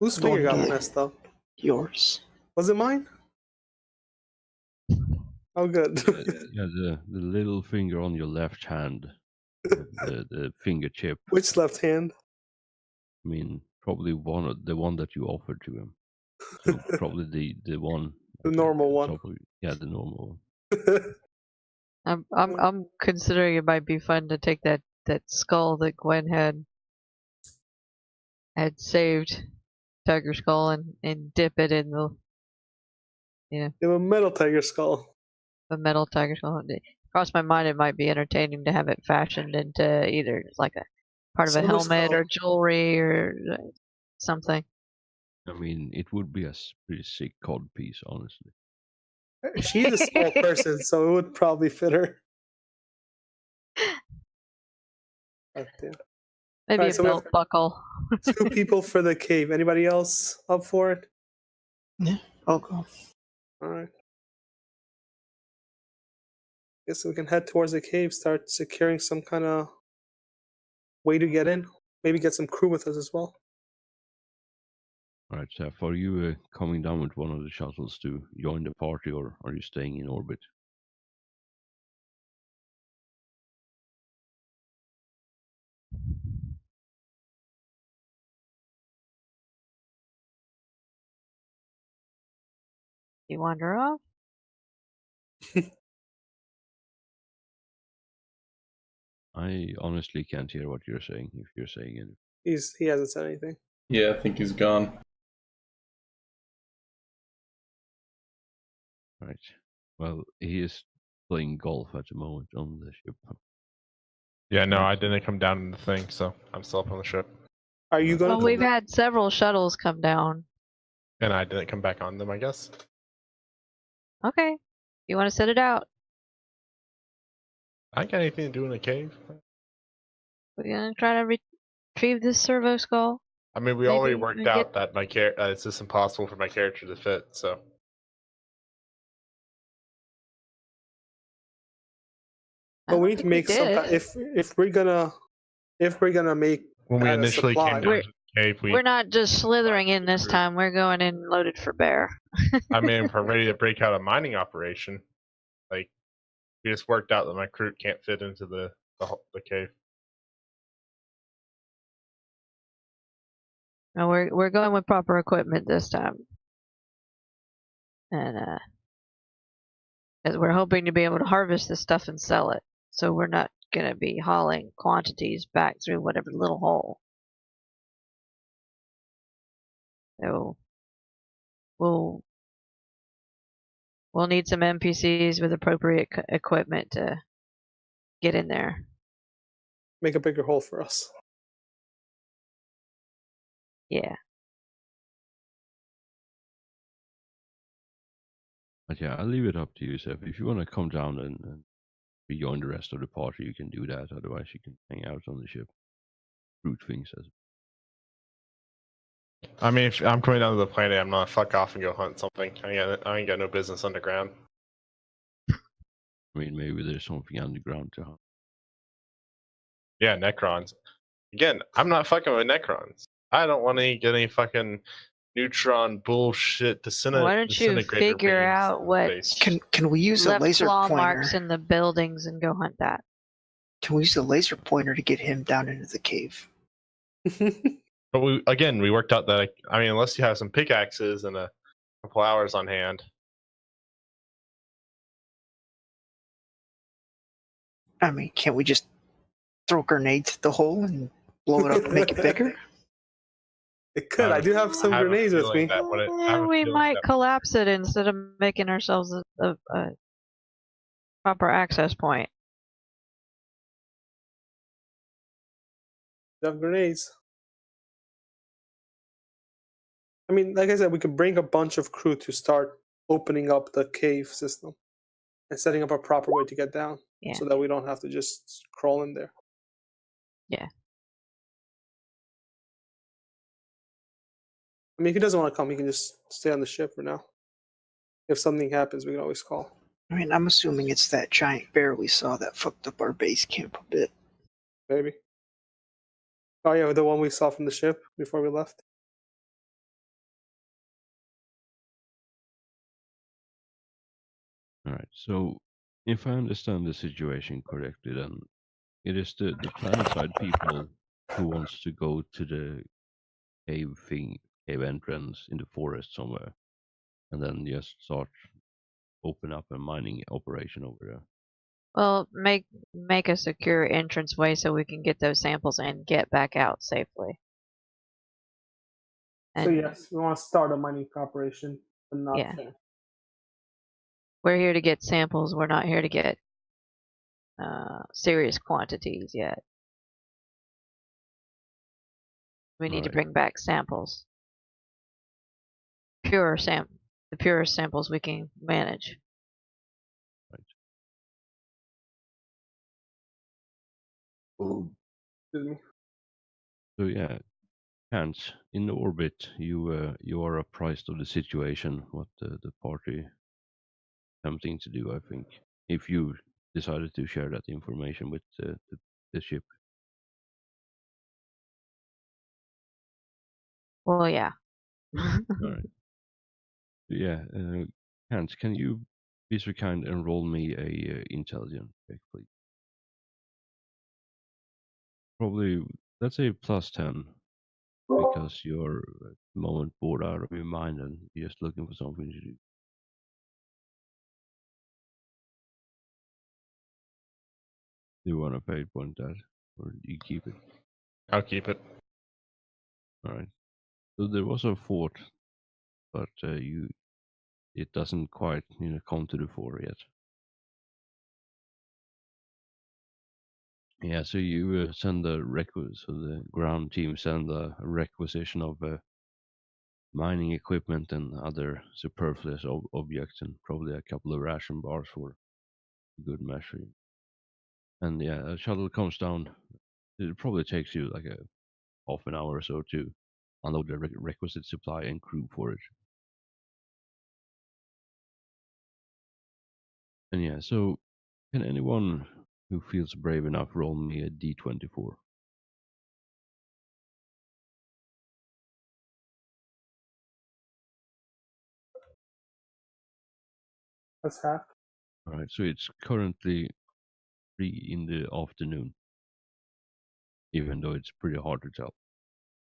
Whose finger got messed up?
Yours.
Was it mine? Oh, good.
Yeah, the little finger on your left hand, the finger chip.
Which left hand?
I mean, probably the one that you offered to him. So probably the one.
The normal one.
Yeah, the normal one.
I'm considering it might be fun to take that skull that Gwen had saved, tiger skull, and dip it in the
They have a metal tiger skull.
metal tiger skull. It crossed my mind it might be entertaining to have it fashioned into either like a part of a
Silver
helmet
skull.
or jewelry or something.
I mean, it would be a pretty sick cod piece, honestly.
She's a small person, so it would probably fit her. Oh, damn.
Maybe
Alright,
a
so we
belt
have
buckle.
2 people for the cave. Anybody else up for it?
Yeah, I'll go.
All right. Guess we can head towards the cave, start securing some kind of way to get in. Maybe get some crew with us as well.
All right, Seth, are you coming down with one of the shuttles to join the party, or are you staying in orbit?
You wander off?
I honestly can't hear what you're saying, if you're saying it.
He hasn't said anything.
Yeah, I think he's gone.
Right. Well, he is playing golf at the moment on the ship.
Yeah, no, I didn't come down in the thing, so I'm still up on the ship.
Are you going
Well,
to
we've had several shuttles come down.
And I didn't come back on them, I guess.
Okay. You want to set it out?
I ain't got anything to do in a cave.
We're gonna try to retrieve this servo skull?
I mean, we
Maybe
already
we
worked
can
out
get-
that it's just impossible for my character to fit. So
I
But
don't
we need to
think we
make some.
did.
If we're gonna make
when we
that a
initially
supply,
came down to the cave,
We're not just slithering in
the
this
group.
time. We're going in loaded for bear.
I mean, if we're ready to break out a mining operation, like we just worked out that my crew can't fit into the cave.
No, we're going with proper equipment this time, and as we're hoping to be able to harvest this stuff and sell it. So we're not gonna be hauling quantities back through whatever little hole. So we'll need some NPCs with appropriate equipment to get in there.
make a bigger hole for us.
Yeah.
But yeah, I'll leave it up to you, Seth. If you want to come down and rejoin the rest of the party, you can do that. Otherwise, you can hang out on the ship. Root things as
I mean, if I'm coming down to the planet, I'm not fuck off and go hunt something. I ain't got no business underground.
I mean, maybe there's something underground to hunt.
Yeah, Necrons. Again, I'm not fucking with Necrons. I don't want to get any fucking neutron bullshit
Why don't you
disintegrator
figure
beams
out
in
what
space.
Can we use a
left
laser
claw
pointer?
marks in the buildings and go hunt that?
Can we use a laser pointer to get him down into the cave?
But we worked out that I mean, unless you have some pickaxes and a couple hours on hand.
I mean, can't we just throw grenades at the hole and blow it up and make it bigger?
It could. I do have some
I have a
grenades with
feeling
me.
that I have a
We
feeling
might
that-
collapse it instead of making ourselves a proper access point.
I have grenades. I mean, like I said, we could bring a bunch of crew to start opening up the cave system and setting up a proper way to get down,
Yeah.
so that we don't have to just crawl in there.
Yeah.
I mean, if he doesn't want to come, he can just stay on the ship for now. If something happens, we can always call.
I mean, I'm assuming it's that giant bear we saw that fucked up our base camp a bit.
Maybe. Oh yeah, the one we saw from the ship before we left.
All right. So, if I understand the situation correctly, then it is the planet-side people who wants to go to the cave entrance in the forest somewhere, and then just start open up a mining operation over there.
Well, make a secure entranceway so we can get those samples and get back out safely.
So
And
yes, we want to start a mining operation, but not
Yeah.
there.
we're here to get samples. We're not here to get serious quantities yet. We need to
Right.
bring back samples. The purest samples we can manage.
Excuse me.
So yeah, Hans, in orbit, you are apprised of the situation. What the party attempting to do, I think, if you decided to share that information with the ship.
Well, yeah.
All right. So yeah, Hans, can you be so kind and roll me a intelligence check, please? Probably, let's say +10, because you're at the moment bored out of your mind and you're just looking for something to do. Do you want to pay point that, or do you keep it?
I'll keep it.
All right. So there was a fort, but it doesn't quite come to the fore yet. Yeah, so you send a so the ground team send a requisition of mining equipment and other superfluous objects, and probably a couple of ration bars for good measure. And yeah, a shuttle comes down. It probably takes you like half an hour or so to unload the requisite supply and crew for it. And yeah, so can anyone who feels brave enough roll me a d24?
That's half.
All right, so it's currently 3 in the afternoon, even though it's pretty hard to tell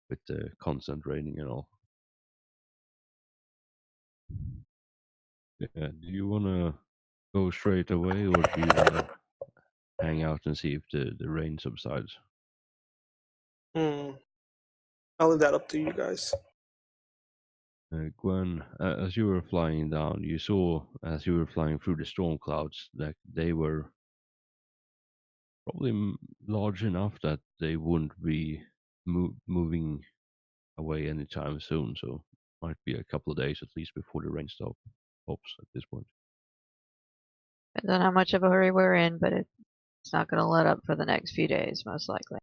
with the constant raining and all. Yeah, do you want to go straight away, or do you want to hang out and see if the rain subsides?
I'll leave that up to you guys.
Gwen, as you were flying down, you saw as you were flying through the storm clouds that they were probably large enough that they wouldn't be moving away anytime soon. So might be a couple of days at least before the rain stops at this point.
Depends on how much of a hurry we're in, but it's not going to let up for the next few days, most likely.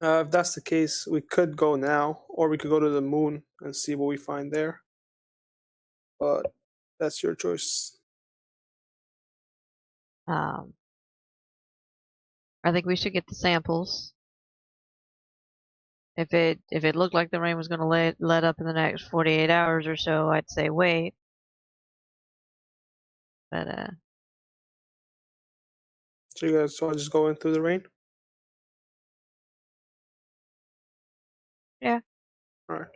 If that's the case, we could go now, or we could go to the moon and see what we find there. But that's your choice.
I think we should get the samples. If it looked like the rain was going to let up in the next 48 hours or so, I'd say wait. But
So you guys want to just go in through the rain?
Yeah.
All right.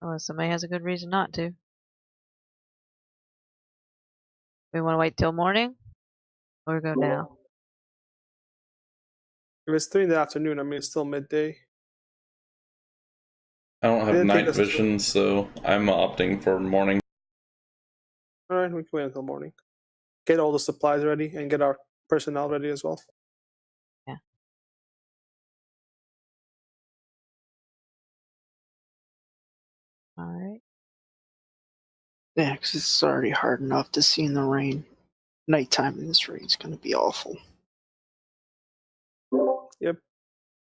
Unless somebody has a good reason not to. We want to wait till morning, or go now.
If it's 3 in the afternoon, I mean it's still midday.
I don't have
Didn't take
night
us to-
vision, so I'm opting for morning.
All right, we can wait until morning. Get all the supplies ready and get our personnel ready as well.
Yeah. All right.
Yeah, because it's already hard enough to see in the rain. Nighttime in this rain is going to be awful.
Yep.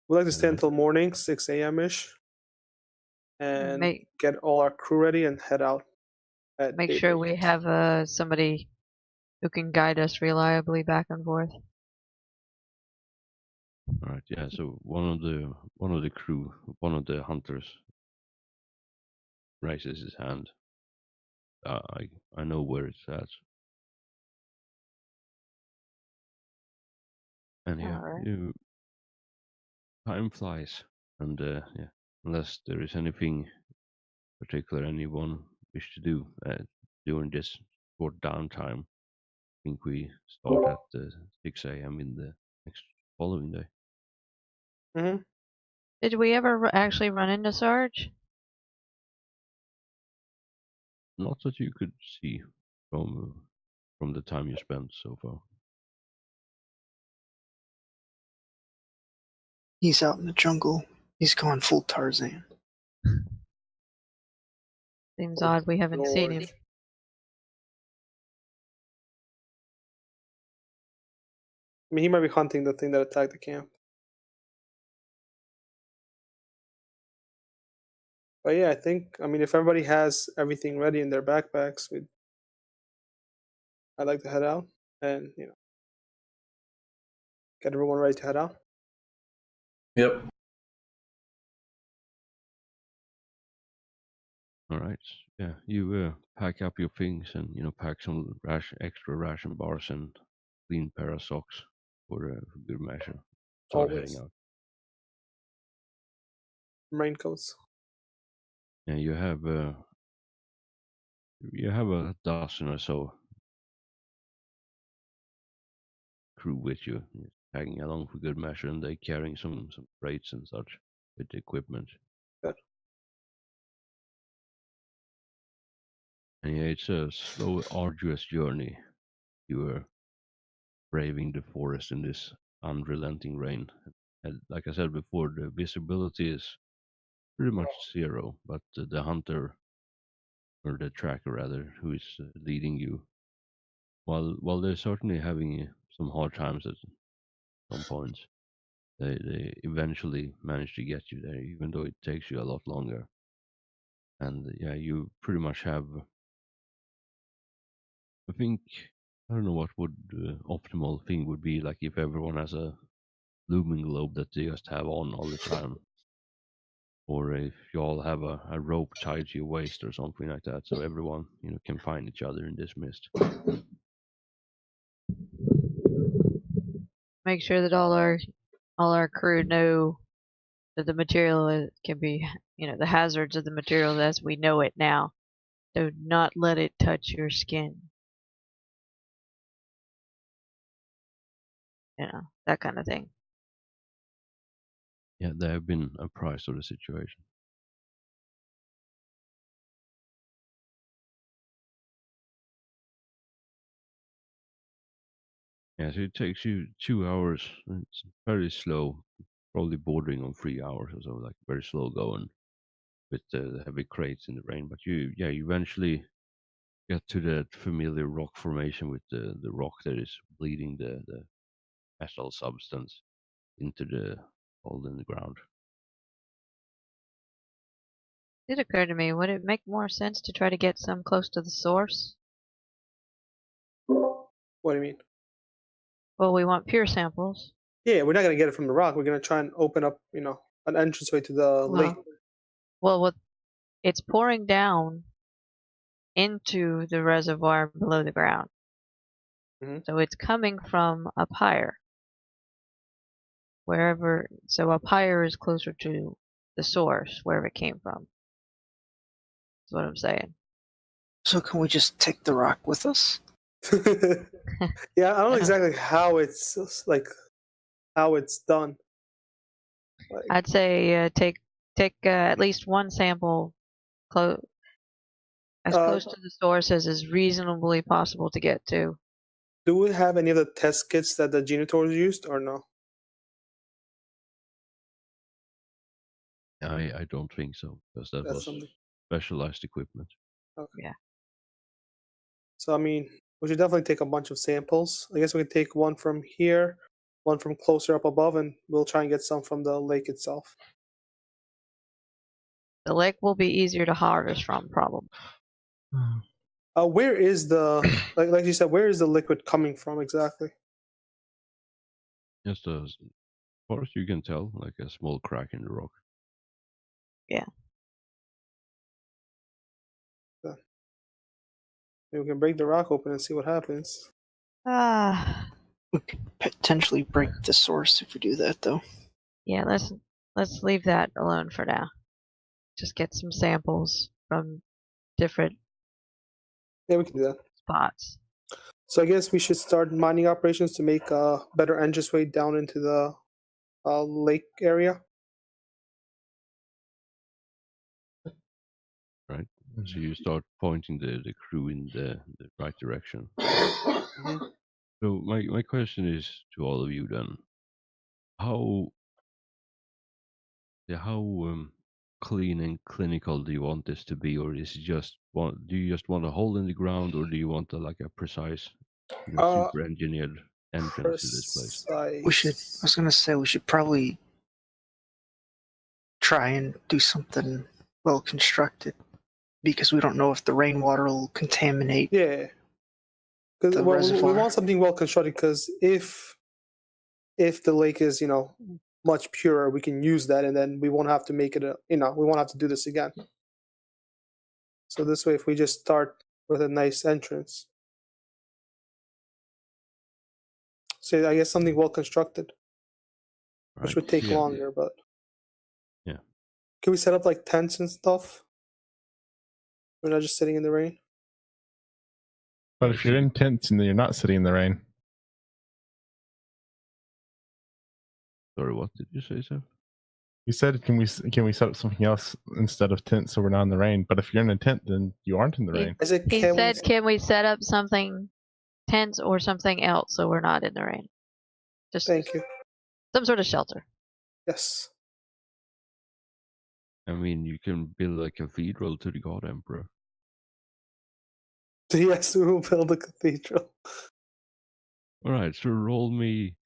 We'd like to stay until morning, 6 a.m. ish, and get all our crew ready and head out.
Make sure we have somebody who can guide us reliably back and forth.
All right, yeah. So one of the crew, one of the hunters, raises his hand. I know where it's at. And yeah,
Alright.
Time flies, and yeah, unless there is anything particular anyone wish to do during this short downtime, I think we start at 6 a.m. in the next following day.
Mm-hmm.
Did we ever actually run into Sarge?
Not that you could see from the time you spent so far.
He's out in the jungle. He's gone full Tarzan.
Seems odd we haven't seen him.
I mean, he might be hunting the thing that attacked the camp. But yeah, I mean, if everybody has everything ready in their backpacks, I'd like to head out and, get everyone ready to head out.
Yep.
All right. Yeah, you pack up your things and pack some extra ration bars and clean pair of socks for good measure. Start heading out.
Raincoats.
Yeah, you have a dozen or so crew with you, tagging along for good measure, and they carrying some crates and such with the equipment.
Good.
And yeah, it's a slow, arduous journey. You are braving the forest in this unrelenting rain. And like I said before, the visibility is pretty much zero, but the hunter, or the tracker rather, who is leading you, while they're certainly having some hard times at some points, they eventually manage to get you there, even though it takes you a lot longer. And yeah, you pretty much have. I think I don't know what would optimal thing would be, like if everyone has a looming globe that they just have on all the time, or if you all have a rope tied to your waist or something like that, so everyone can find each other in this mist.
Make sure that all our crew know that the material can be, the hazards of the material as we know it now. Do not let it touch your skin. That kind of thing.
Yeah, they have been apprised of the situation. Yeah, so it takes you 2 hours. It's very slow, probably bordering on 3 hours or so, like very slow going with the heavy crates in the rain. But you eventually get to that familiar rock formation with the rock that is bleeding the metal substance into the hole in the ground.
It occurred to me, would it make more sense to try to get some close to the source?
What do you mean?
Well, we want pure samples.
Yeah, we're not gonna get it from the rock. We're gonna try and open up, an entranceway to the lake.
Well, it's pouring down into the reservoir below the ground.
Mhm.
So it's coming from up higher. So up higher is closer to the source, wherever it came from. That's what I'm saying.
So can we just take the rock with us?
Yeah, I don't know exactly how it's done. Like,
I'd say take at least one sample as close to the source as is reasonably possible to get to.
do we have any of the test kits that the genitors used or no?
I don't think so, because that
That's
was
something.
specialized equipment.
Okay.
Yeah.
So I mean, we should definitely take a bunch of samples. I guess we can take one from here, one from closer up above, and we'll try and get some from the lake itself.
The lake will be easier to harvest from, probably.
Where is the like you said? Where is the liquid coming from exactly?
Just as far as you can tell, like a small crack in the rock.
Maybe we can break the rock open and see what happens.
Ah,
We could potentially break the source if we do that, though.
yeah. Let's leave that alone for now. Just get some samples from different
Yeah, we can do that.
spots.
So I guess we should start mining operations to make a better entranceway down into the lake area.
Right? So you start pointing the crew in the right direction.
Mhm.
So my question is to all of you then: how clean and clinical do you want this to be, or is it do you just want a hole in the ground, or do you want like a precise, super engineered entrance to this place?
Precise.
I was gonna say we should probably try and do something well constructed, because we don't know if the rainwater will contaminate.
Yeah. Because
The
we
reservoir.
want something well constructed. Because if the lake is much purer, we can use that, and then we won't have to make it we won't have to do this again. So this way, if we just start with a nice entrance, so I guess something well constructed, which
Right.
would take
Yeah.
longer, but
Yeah.
can we set up like tents and stuff? We're not just sitting in the rain.
But if you're in tents and you're not sitting in the rain,
Sorry, what did you say, Seth?
you said can we set up something else instead of tents so we're not in the rain? But if you're in a tent, then you aren't in the rain.
I said,
He
can
said,
we?
"Can we set up something tents or something else so we're not in the rain? Just
Thank you.
some sort of shelter."
Yes.
I mean, you can build a cathedral to the God Emperor.
Yes, we will build a cathedral.
All right, so roll me,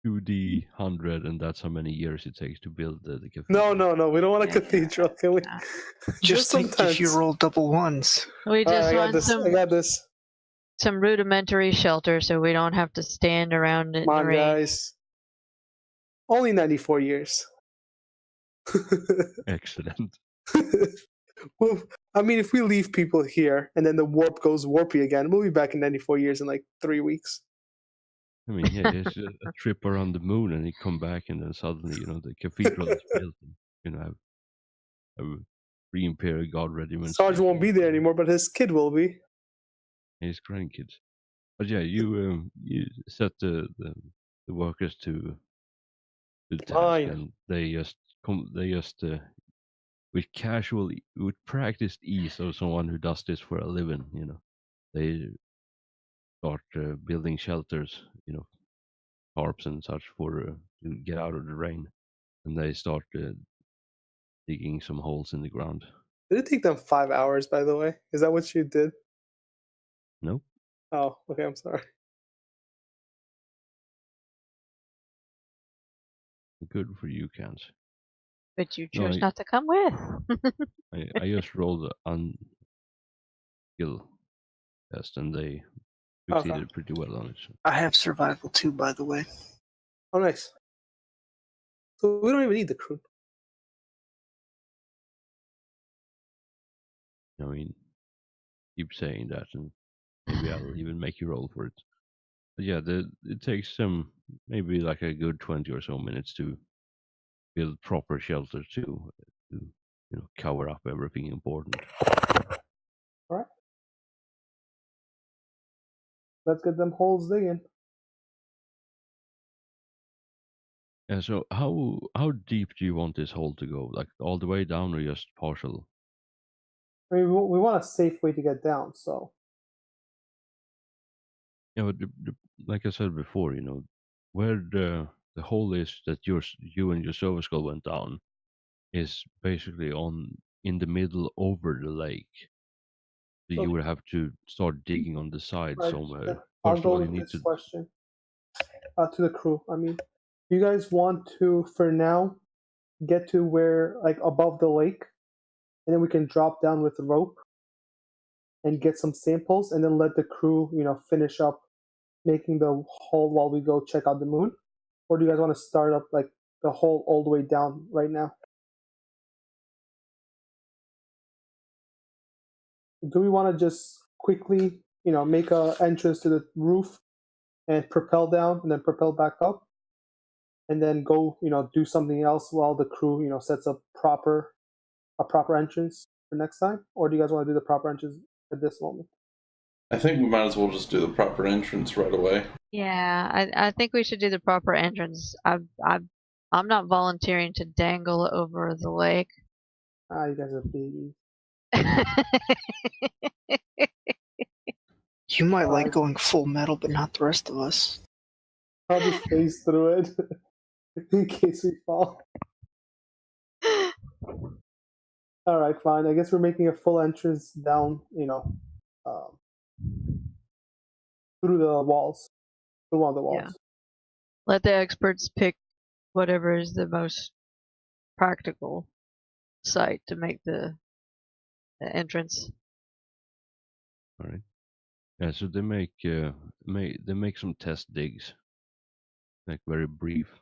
2D100, and that's how many years it takes to build the cathedral.
No. We don't want a
Yeah.
cathedral. Can we?
No.
Just think if you
sometimes.
roll double ones.
We
Alright,
just
I got
want
this. I got this.
some rudimentary shelter so we don't have to stand around it in
Come
the
on,
rain.
guys. Only 94 years.
Excellent.
Well, I mean, if we leave people here and then the warp goes warpy again, we'll be back in 94 years in like 3 weeks.
I mean, yeah, it's a trip around the moon, and you come back, and then suddenly, the cathedral is built, and have pre-imperial guard regiments.
Sarge won't be there anymore, but his kid will be.
His grandkids. But yeah, you set the workers to the task,
Fine.
and they just with practiced ease of someone who does this for a living, they start building shelters, tarps and such to get out of the rain, and they start digging some holes in the ground.
Did it take them 5 hours, by the way? Is that what you did?
Nope.
Oh, okay, I'm sorry.
Good for you, Cans.
But you
No,
chose not to come with.
I just rolled an skill test, and they succeeded pretty well on it. So.
I have survival too, by the way.
Oh, nice. So we don't even need the crew.
I mean, keep saying that, and maybe I'll even make you roll for it. But yeah, it takes maybe like a good 20 or so minutes to build proper shelters to cover up everything important.
All right. Let's get them holes digging.
Yeah. So how deep do you want this hole to go? Like all the way down, or just partial?
I mean, we want a safe way to get down, so.
Yeah, but like I said before, where the hole is that you and your silver skull went down is basically in the middle over the lake. So you would have to start digging on the side
Right,
somewhere.
yeah. I'll
First of
go
all, you
with
need
this
to.
question to the crew. I mean, you guys want to, for now, get to where, like, above the lake, and then we can drop down with rope and get some samples, and then let the crew, finish up making the hole while we go check out the moon? Or do you guys want to start up, like, the hole all the way down right now? Do we want to just quickly, make a entrance to the roof and propel down and then propel back up, and then go, do something else while the crew, sets up a proper entrance for next time? Or do you guys want to do the proper entrance at this moment?
I think we might as well just do the proper entrance right away.
Yeah, I think we should do the proper entrance. I'm not volunteering to dangle over the lake.
You guys are babies.
You might like
Alright.
going full metal, but not the rest of us.
I'll just phase through it in case we fall. All right, fine. I guess we're making a full entrance down, through the walls, through one of the walls.
Yeah. Let the experts pick whatever is the most practical site to make the entrance.
All right. Yeah. So they make some test digs, like very brief,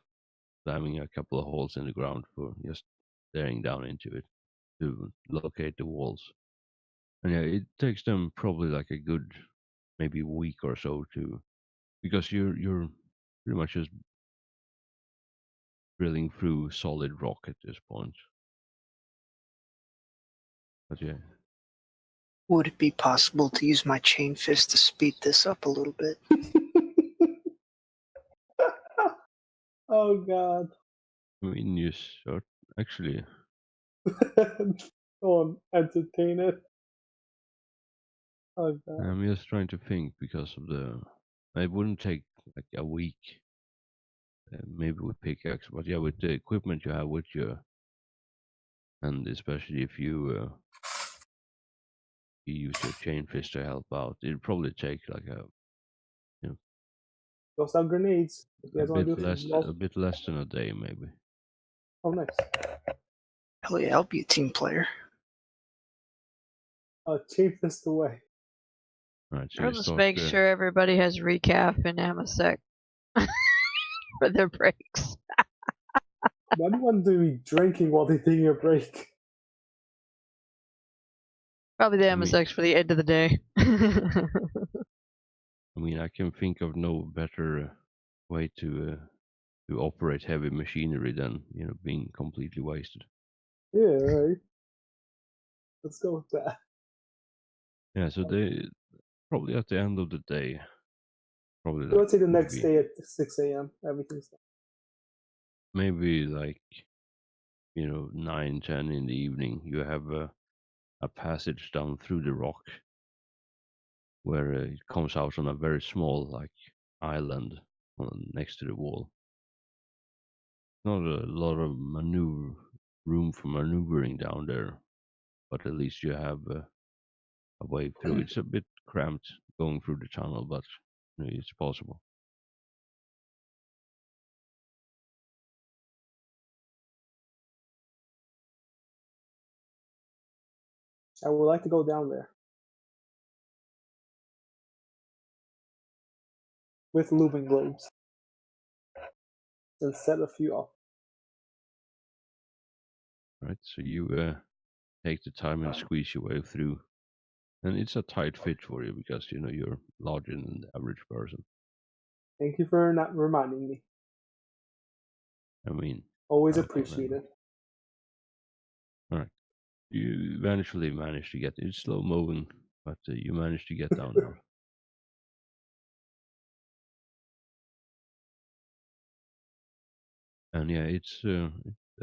slamming a couple of holes in the ground for just staring down into it to locate the walls. And yeah, it takes them probably like a good maybe week or so because you're pretty much just drilling through solid rock at this point. But yeah.
Would it be possible to use my chain fist to speed this up a little bit?
Oh God.
I mean, you actually.
Go on, entertain it. Oh God.
I'm just trying to think because of it wouldn't take like a week. Maybe with pickaxe, but yeah, with the equipment you have with you, and especially if you use your chain fist to help out, it'd probably take like
We also have grenades. If you
A
guys want to
bit
do
less,
some
a bit less than a day, maybe.
Oh, nice.
Hell yeah, I'll be a team player.
Cheapest away.
All right, so
I'll
you
just
start.
make sure everybody has recap and Amasec for their breaks.
Why do you want to be drinking while they take your break?
Probably the
I mean-
Amasecs for the end of the day.
I mean, I can think of no better way to operate heavy machinery than being completely wasted.
Yeah, right. Let's go with that.
Yeah, so they probably at the end of the day, probably
So let's say the
maybe,
next day at 6 a.m. Everything's done.
maybe 9, 10 in the evening. You have a passage down through the rock where it comes out on a very small island next to the wall. Not a lot of room for maneuvering down there, but at least you have a way through. It's a bit cramped going through the tunnel, but it's possible.
I would like to go down there with looping globes and set a few up.
Right, so you take the time and squeeze your way through, and it's a tight fit for you because you're larger than the average person.
Thank you for not reminding me.
I mean,
Always
no
appreciated.
All right, you eventually manage to get. It's slow moving, but you manage to get down there. And yeah, it's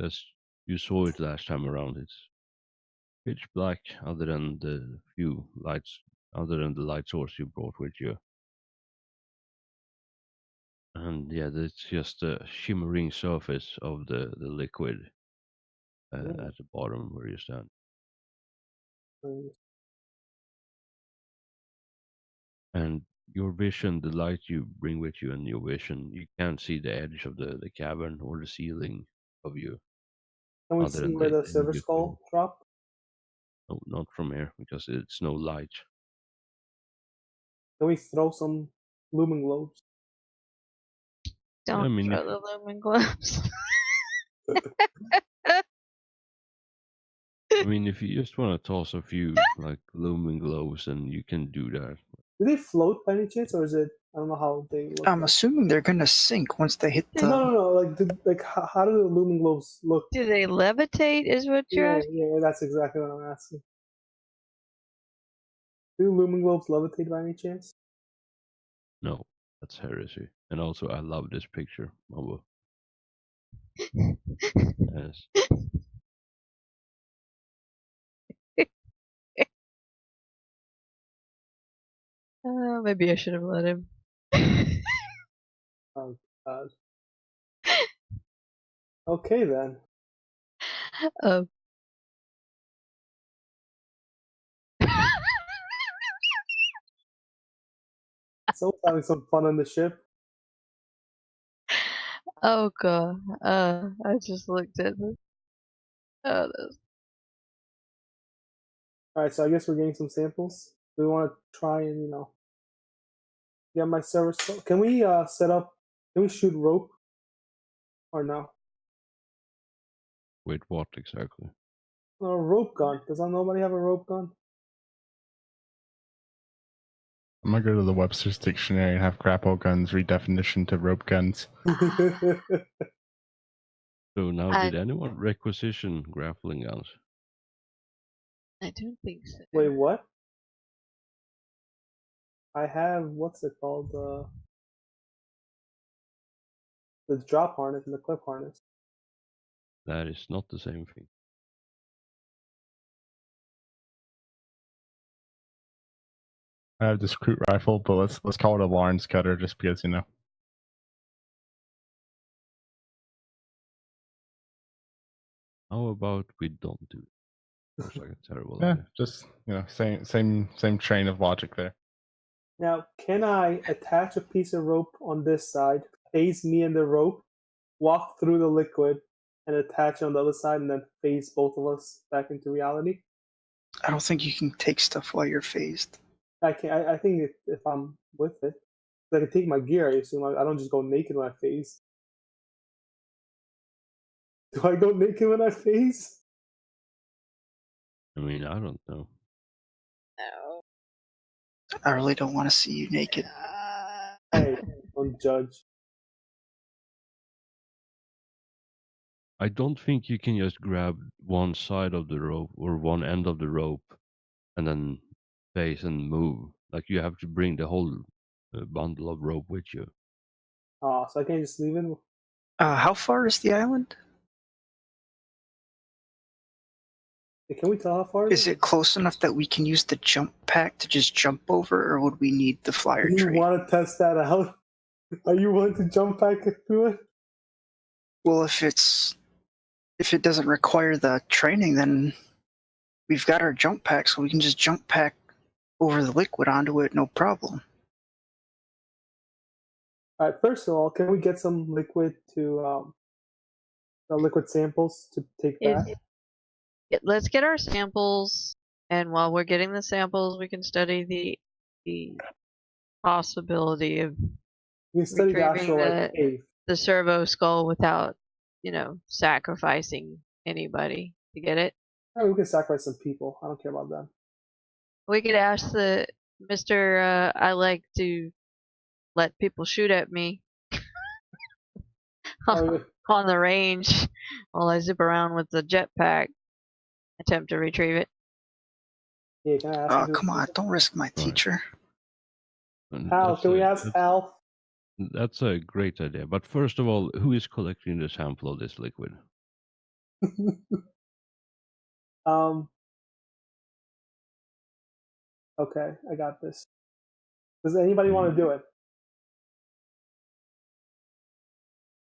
as you saw it last time around. It's pitch black, other than the few lights, other than the light source you brought with you. And yeah, it's just a shimmering surface of the liquid at the bottom where you stand. And your vision, the light you bring with you, and your vision, you can't see the edge of the cavern or the ceiling of you.
Can we
other
see
than
where
the
the silver
immediate
skull dropped?
No, not from here because it's no light.
Can we throw some looming globes?
Don't
I mean,
throw the lumen gloves.
I mean, if you just want to toss a few looming globes, then you can do that.
Do they float by any chance, or is it? I don't know how they look.
I'm assuming they're gonna sink once they hit the.
No. Like, how do the looming globes look?
Do they levitate? Is what you're
Yeah,
asking?
yeah, that's exactly what I'm asking. Do looming globes levitate by any chance?
No, that's heresy. And also, I love this picture. Yes.
Maybe I should have let him.
Oh God. Okay then.
Um,
Someone's having some fun on the ship.
oh god. I just looked at this. Oh, this.
All right, so I guess we're getting some samples. We want to try and get my server. Can we set up? Can we shoot rope? Or no?
Wait, what exactly?
A rope gun. Does nobody have a rope gun?
I'm gonna go to the Webster's dictionary and have grapple guns redefinition to rope guns.
So now, did anyone requisition grappling guns?
I don't think so.
Wait, what? I have what's it called? The drop harness and the clip harness.
That is not the same thing.
I have this recruit rifle, but let's call it a Lawrence cutter just because
How about we don't do it? Looks like a terrible
Yeah,
idea.
just same train of logic there.
Now, can I attach a piece of rope on this side, phase me and the rope, walk through the liquid, and attach it on the other side, and then phase both of us back into reality?
I don't think you can take stuff while you're phased.
I can. I think if I'm with it, I can take my gear. I assume I don't just go naked when I phase. Do I go naked when I phase?
I mean, I don't know.
No.
I really don't want to see you naked.
Hey, don't judge.
I don't think you can just grab one side of the rope or one end of the rope and then phase and move. Like you have to bring the whole bundle of rope with you.
Oh, so I can't just leave it.
How far is the island?
Can we tell how far
Is it close enough that we can use the jump pack to just jump over, or would we need the flyer
You
train?
want to test that out? Are you willing to jump back through it?
Well, if it doesn't require the training, then we've got our jump pack, so we can just jump pack over the liquid onto it, no problem.
All right. First of all, can we get some liquid to the liquid samples to take back?
Let's get our samples, and while we're getting the samples, we can study the possibility of
We can study the
retrieving
actual cave.
the servo skull without, sacrificing anybody to get it.
All right, we can sacrifice some people. I don't care about them.
We could ask the Mr. I like to let people shoot at me
Oh,
on the range while I zip around with the jetpack, attempt to retrieve it.
yeah, can I ask?
Oh,
him to-
come on, don't risk my teacher.
And
Al,
that's
can we
a-
ask Al?
That's a great idea. But first of all, who is collecting the sample of this liquid?
Okay, I got this. Does anybody want to do it?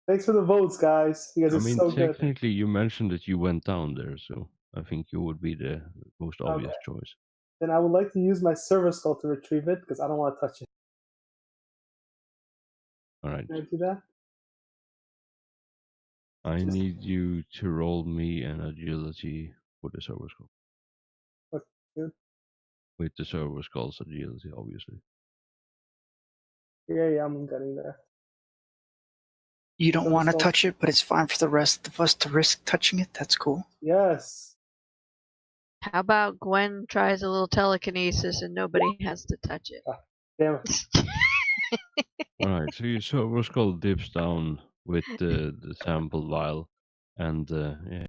Thanks for the votes, guys. You guys
I
are
mean,
so good.
technically, you mentioned that you went down there, so I think you would be the most obvious choice.
Then I would like to use my server skull to retrieve it because I don't want to touch it.
All right.
Can I do that?
I need you to roll me an agility for the server skull.
What? Good.
With the server skull's agility, obviously.
Yeah, I'm getting there.
You don't
Server
want to
skull.
touch it, but it's fine for the rest of us to risk touching it. That's cool.
Yes.
How about Gwen tries a little telekinesis and nobody has to touch it?
Damn it.
All right, so your server skull dips down with the sample vial, and yeah,